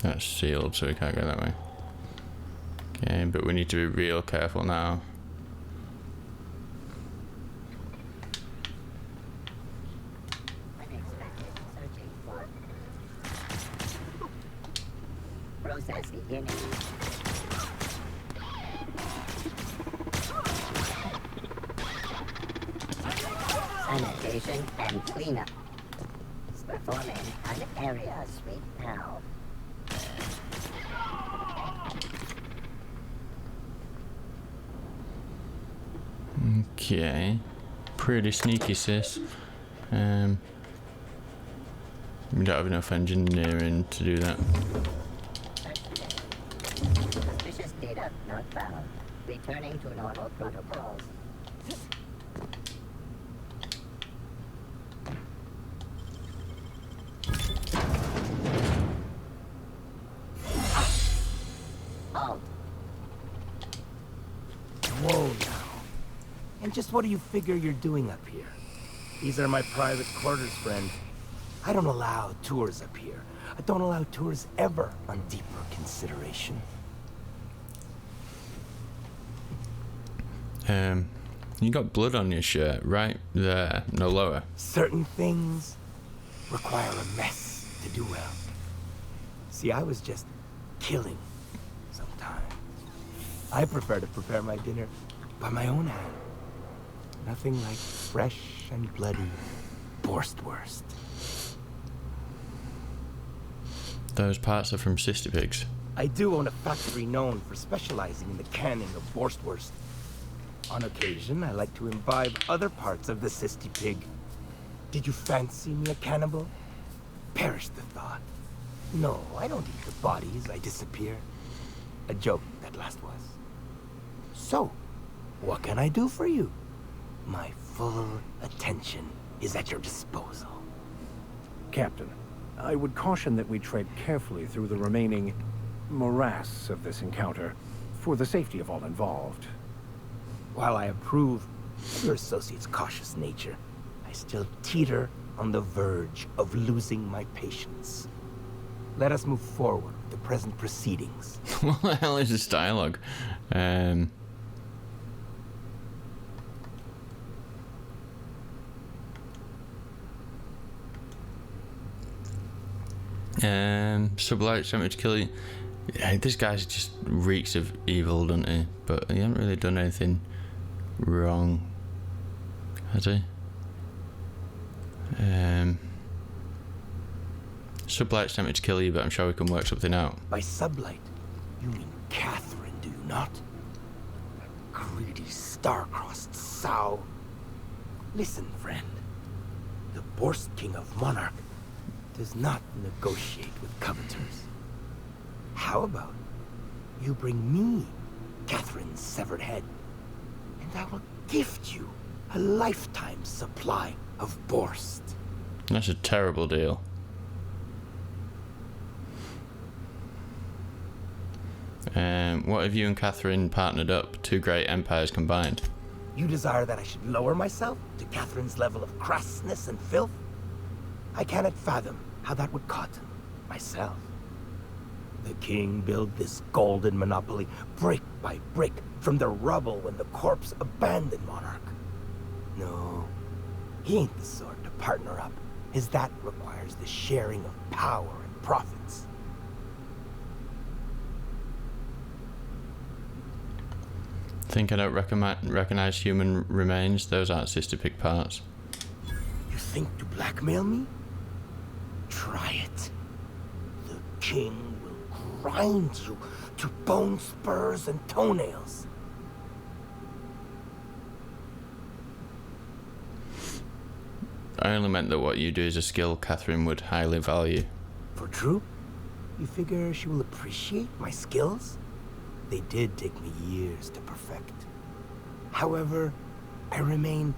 That's sealed, so we can't go that way. Okay, but we need to be real careful now. Process beginning. Sanitation and cleanup. Performing an area sweep now. Okay. Pretty sneaky, sis. We don't have enough engineering to do that. Suspicious data not found. Returning to normal protocols. Halt. Whoa now. And just what do you figure you're doing up here? These are my private quarters, friend. I don't allow tours up here. I don't allow tours ever on deeper consideration. You got blood on your shirt, right there, no lower. Certain things require a mess to do well. See, I was just killing sometimes. I prefer to prepare my dinner by my own hand. Nothing like fresh and bloody Borstwurst. Those parts are from Sister Pigs. I do own a factory known for specializing in the canning of Borstwurst. On occasion, I like to imbibe other parts of the Sister Pig. Did you fancy me a cannibal? Perish the thought. No, I don't eat the bodies, I disappear. A joke, that last was. So, what can I do for you? My full attention is at your disposal. Captain, I would caution that we tread carefully through the remaining morass of this encounter, for the safety of all involved. While I approve of your associate's cautious nature, I still teeter on the verge of losing my patience. Let us move forward with the present proceedings. What the hell is this dialogue? Sublight sent me to kill you. Yeah, this guy's just reeks of evil, doesn't he? But he hasn't really done anything wrong, has he? Sublight sent me to kill you, but I'm sure we can work something out. By sublight, you mean Catherine, do you not? A greedy, star-crossed sow. Listen, friend. The Borst King of Monarch does not negotiate with coveters. How about you bring me Catherine's severed head, and I will gift you a lifetime supply of Borst. That's a terrible deal. What have you and Catherine partnered up? Two great empires combined. You desire that I should lower myself to Catherine's level of crassness and filth? I cannot fathom how that would cotton myself. The king built this golden monopoly brick by brick from the rubble when the corpse abandoned Monarch. No, he ain't the sort to partner up, as that requires the sharing of power and profits. Think I don't recognize human remains? Those aren't Sister Pig parts. You think to blackmail me? Try it. The king will grind you to bone spurs and toenails. I only meant that what you do is a skill Catherine would highly value. For true? You figure she will appreciate my skills? They did take me years to perfect. However, I remain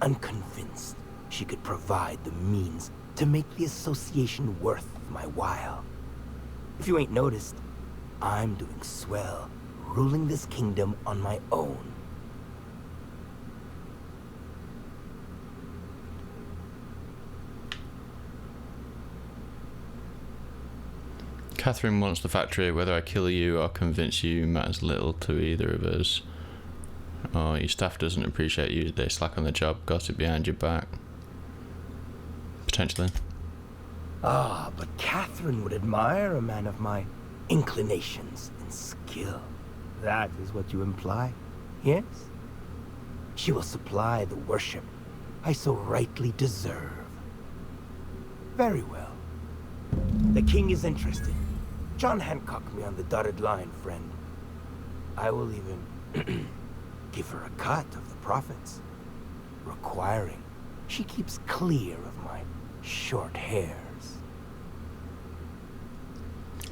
unconvinced she could provide the means to make the association worth my while. If you ain't noticed, I'm doing swell, ruling this kingdom on my own. Catherine wants the factory. Whether I kill you or convince you matters little to either of us. Oh, your staff doesn't appreciate you. They slack on the job, gossip behind your back. Potentially. Ah, but Catherine would admire a man of my inclinations and skill. That is what you imply, yes? She will supply the worship I so rightly deserve. Very well. The king is interested. John Hancock me on the dotted line, friend. I will even give her a cut of the profits, requiring she keeps clear of my short hairs.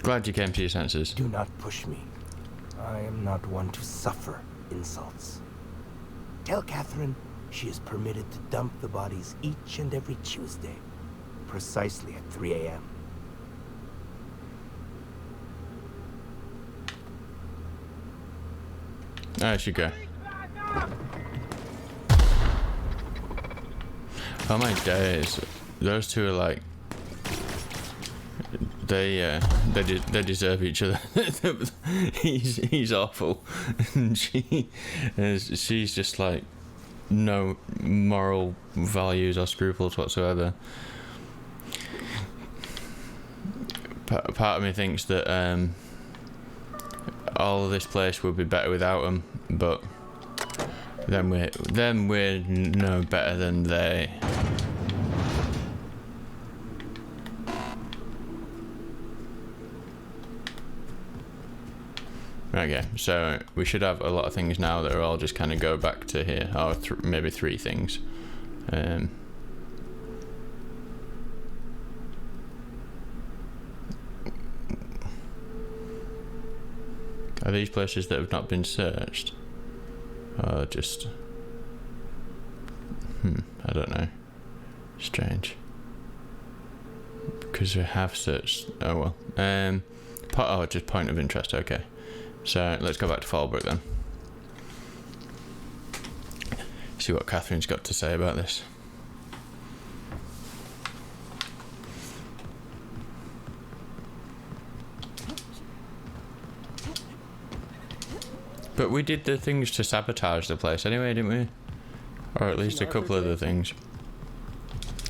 Glad you came to your senses. Do not push me. I am not one to suffer insults. Tell Catherine she is permitted to dump the bodies each and every Tuesday, precisely at 3 a.m. I should go. Oh my days, those two are like, they deserve each other. he's awful, and she's just like no moral values or scruples whatsoever. Part of me thinks that all of this place would be better without them, but then we're no better than they. Okay, so we should have a lot of things now that are all just kind of go back to here, or maybe 3 things. Are these places that have not been searched? Or just... I don't know. Strange. Because we have searched... Oh well. Just point of interest, okay. So, let's go back to Fallbrook then. See what Catherine's got to say about this. But we did the things to sabotage the place anyway, didn't we? Or at least a couple of the things.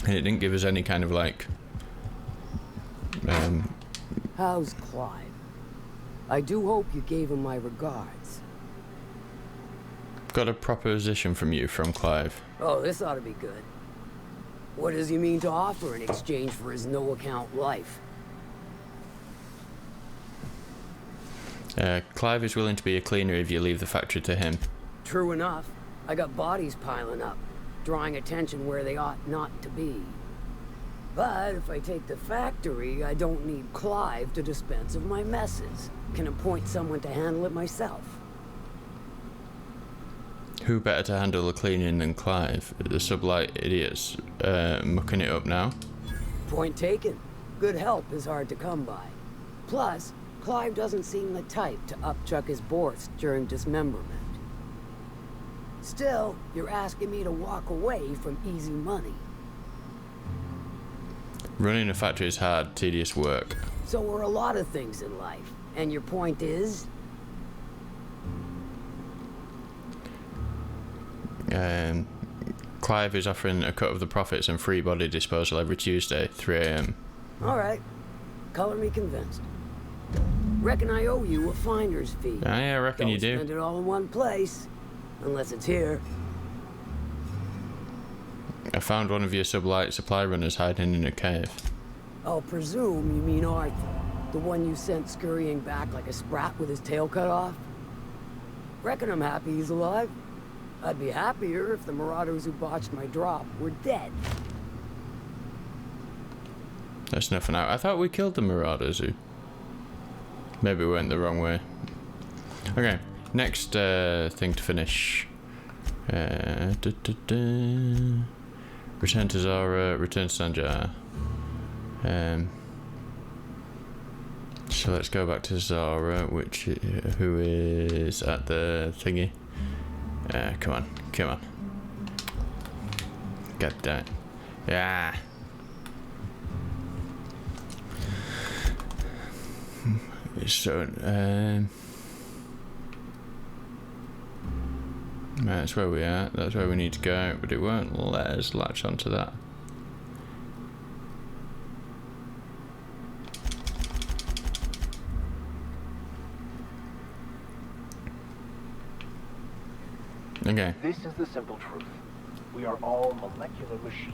And it didn't give us any kind of like... How's Clive? I do hope you gave him my regards. Got a proposition from you from Clive. Oh, this ought to be good. What does he mean to offer in exchange for his no-account life? Clive is willing to be a cleaner if you leave the factory to him. True enough. I got bodies piling up, drawing attention where they ought not to be. But if I take the factory, I don't need Clive to dispense of my messes. Can appoint someone to handle it myself. Who better to handle the cleaning than Clive? The sublight idiots mucking it up now. Point taken. Good help is hard to come by. Plus, Clive doesn't seem the type to upchuck his boards during dismemberment. Still, you're asking me to walk away from easy money. Running a factory is hard, tedious work. So are a lot of things in life. And your point is? Clive is offering a cut of the profits and free body disposal every Tuesday, 3 AM. Alright. Color me convinced. Reckon I owe you a finder's fee. Yeah, I reckon you do. Don't spend it all in one place. Unless it's here. I found one of your sublight supply runners hiding in a cave. I'll presume you mean Arthur. The one you sent scurrying back like a sprat with his tail cut off? Reckon I'm happy he's alive. I'd be happier if the marauders who botched my drop were dead. That's nothing out. I thought we killed the marauders who... Maybe we went the wrong way. Okay, next thing to finish. Return to Zara, return to Sanjar. So let's go back to Zara, who is at the thingy. Come on. God damn it. Yeah. So, that's where we are. That's where we need to go, but it won't let us latch onto that. Okay. This is the simple truth. We are all molecular machines.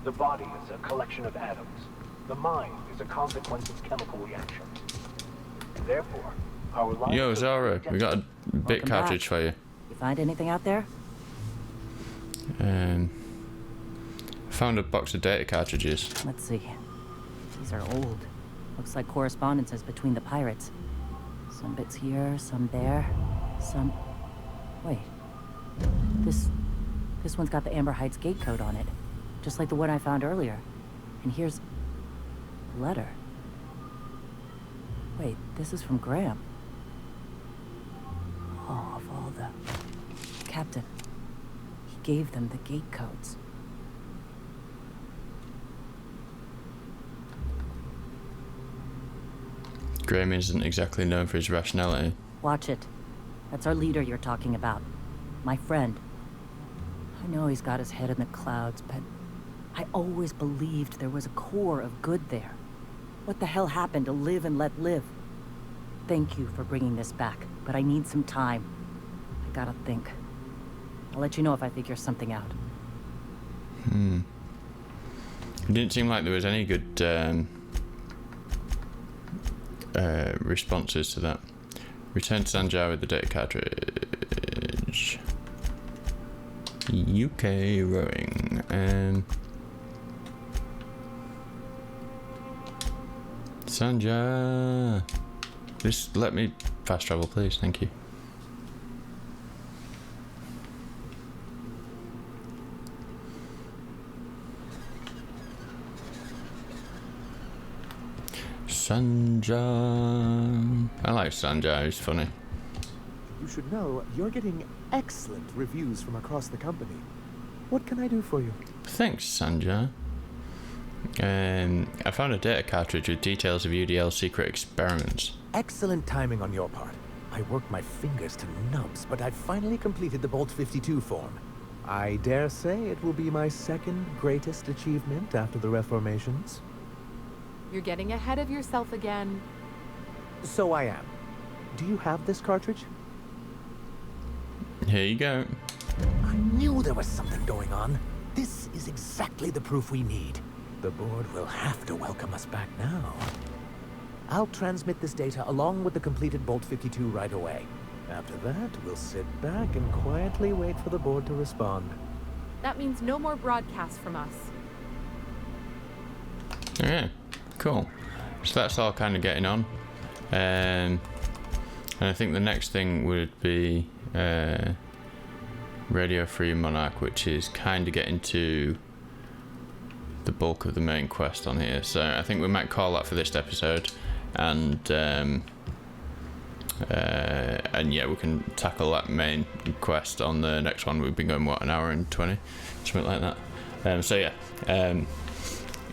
The body is a collection of atoms. The mind is a consequence of chemical reactions. Therefore, our lives... Yo, Zara, we got a bit cartridge for you. You find anything out there? Found a box of data cartridges. Let's see. These are old. Looks like correspondences between the pirates. Some bits here, some there, some... Wait. This one's got the Amber Heights gate code on it. Just like the one I found earlier. And here's... a letter. Wait, this is from Graham. Oh, of all the... Captain. He gave them the gate codes. Graham isn't exactly known for his rationality. Watch it. That's our leader you're talking about. My friend. I know he's got his head in the clouds, but I always believed there was a core of good there. What the hell happened to live and let live? Thank you for bringing this back, but I need some time. I gotta think. I'll let you know if I figure something out. It didn't seem like there was any good responses to that. Return to Sanjar with the data cartridge. UK rowing. Sanjar. Just let me fast travel, please. Thank you. Sanjar. I like Sanjar, he's funny. You should know you're getting excellent reviews from across the company. What can I do for you? Thanks, Sanjar. I found a data cartridge with details of UDL's secret experiments. Excellent timing on your part. I worked my fingers to nubs, but I've finally completed the Bolt 52 form. I dare say it will be my second greatest achievement after the Reformations. You're getting ahead of yourself again. So I am. Do you have this cartridge? Here you go. I knew there was something going on. This is exactly the proof we need. The board will have to welcome us back now. I'll transmit this data along with the completed Bolt 52 right away. After that, we'll sit back and quietly wait for the board to respond. That means no more broadcasts from us. Yeah, cool. So that's all kind of getting on. And I think the next thing would be Radio Free Monarch, which is kind of getting to the bulk of the main quest on here. So I think we might call that for this episode. And yeah, we can tackle that main quest on the next one. We've been going, what, an hour and 20? Something like that. So yeah,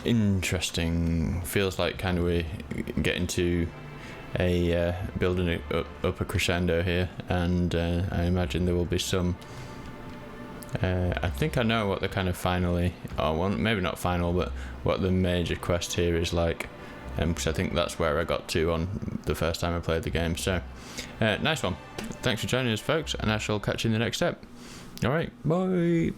interesting. Feels like kind of we're getting to a building it up a crescendo here, and I imagine there will be some I think I know what the kind of finally, or one, maybe not final, but what the major quest here is like, because I think that's where I got to on the first time I played the game. So nice one. Thanks for joining us, folks, and I shall catch you in the next step. Alright, bye.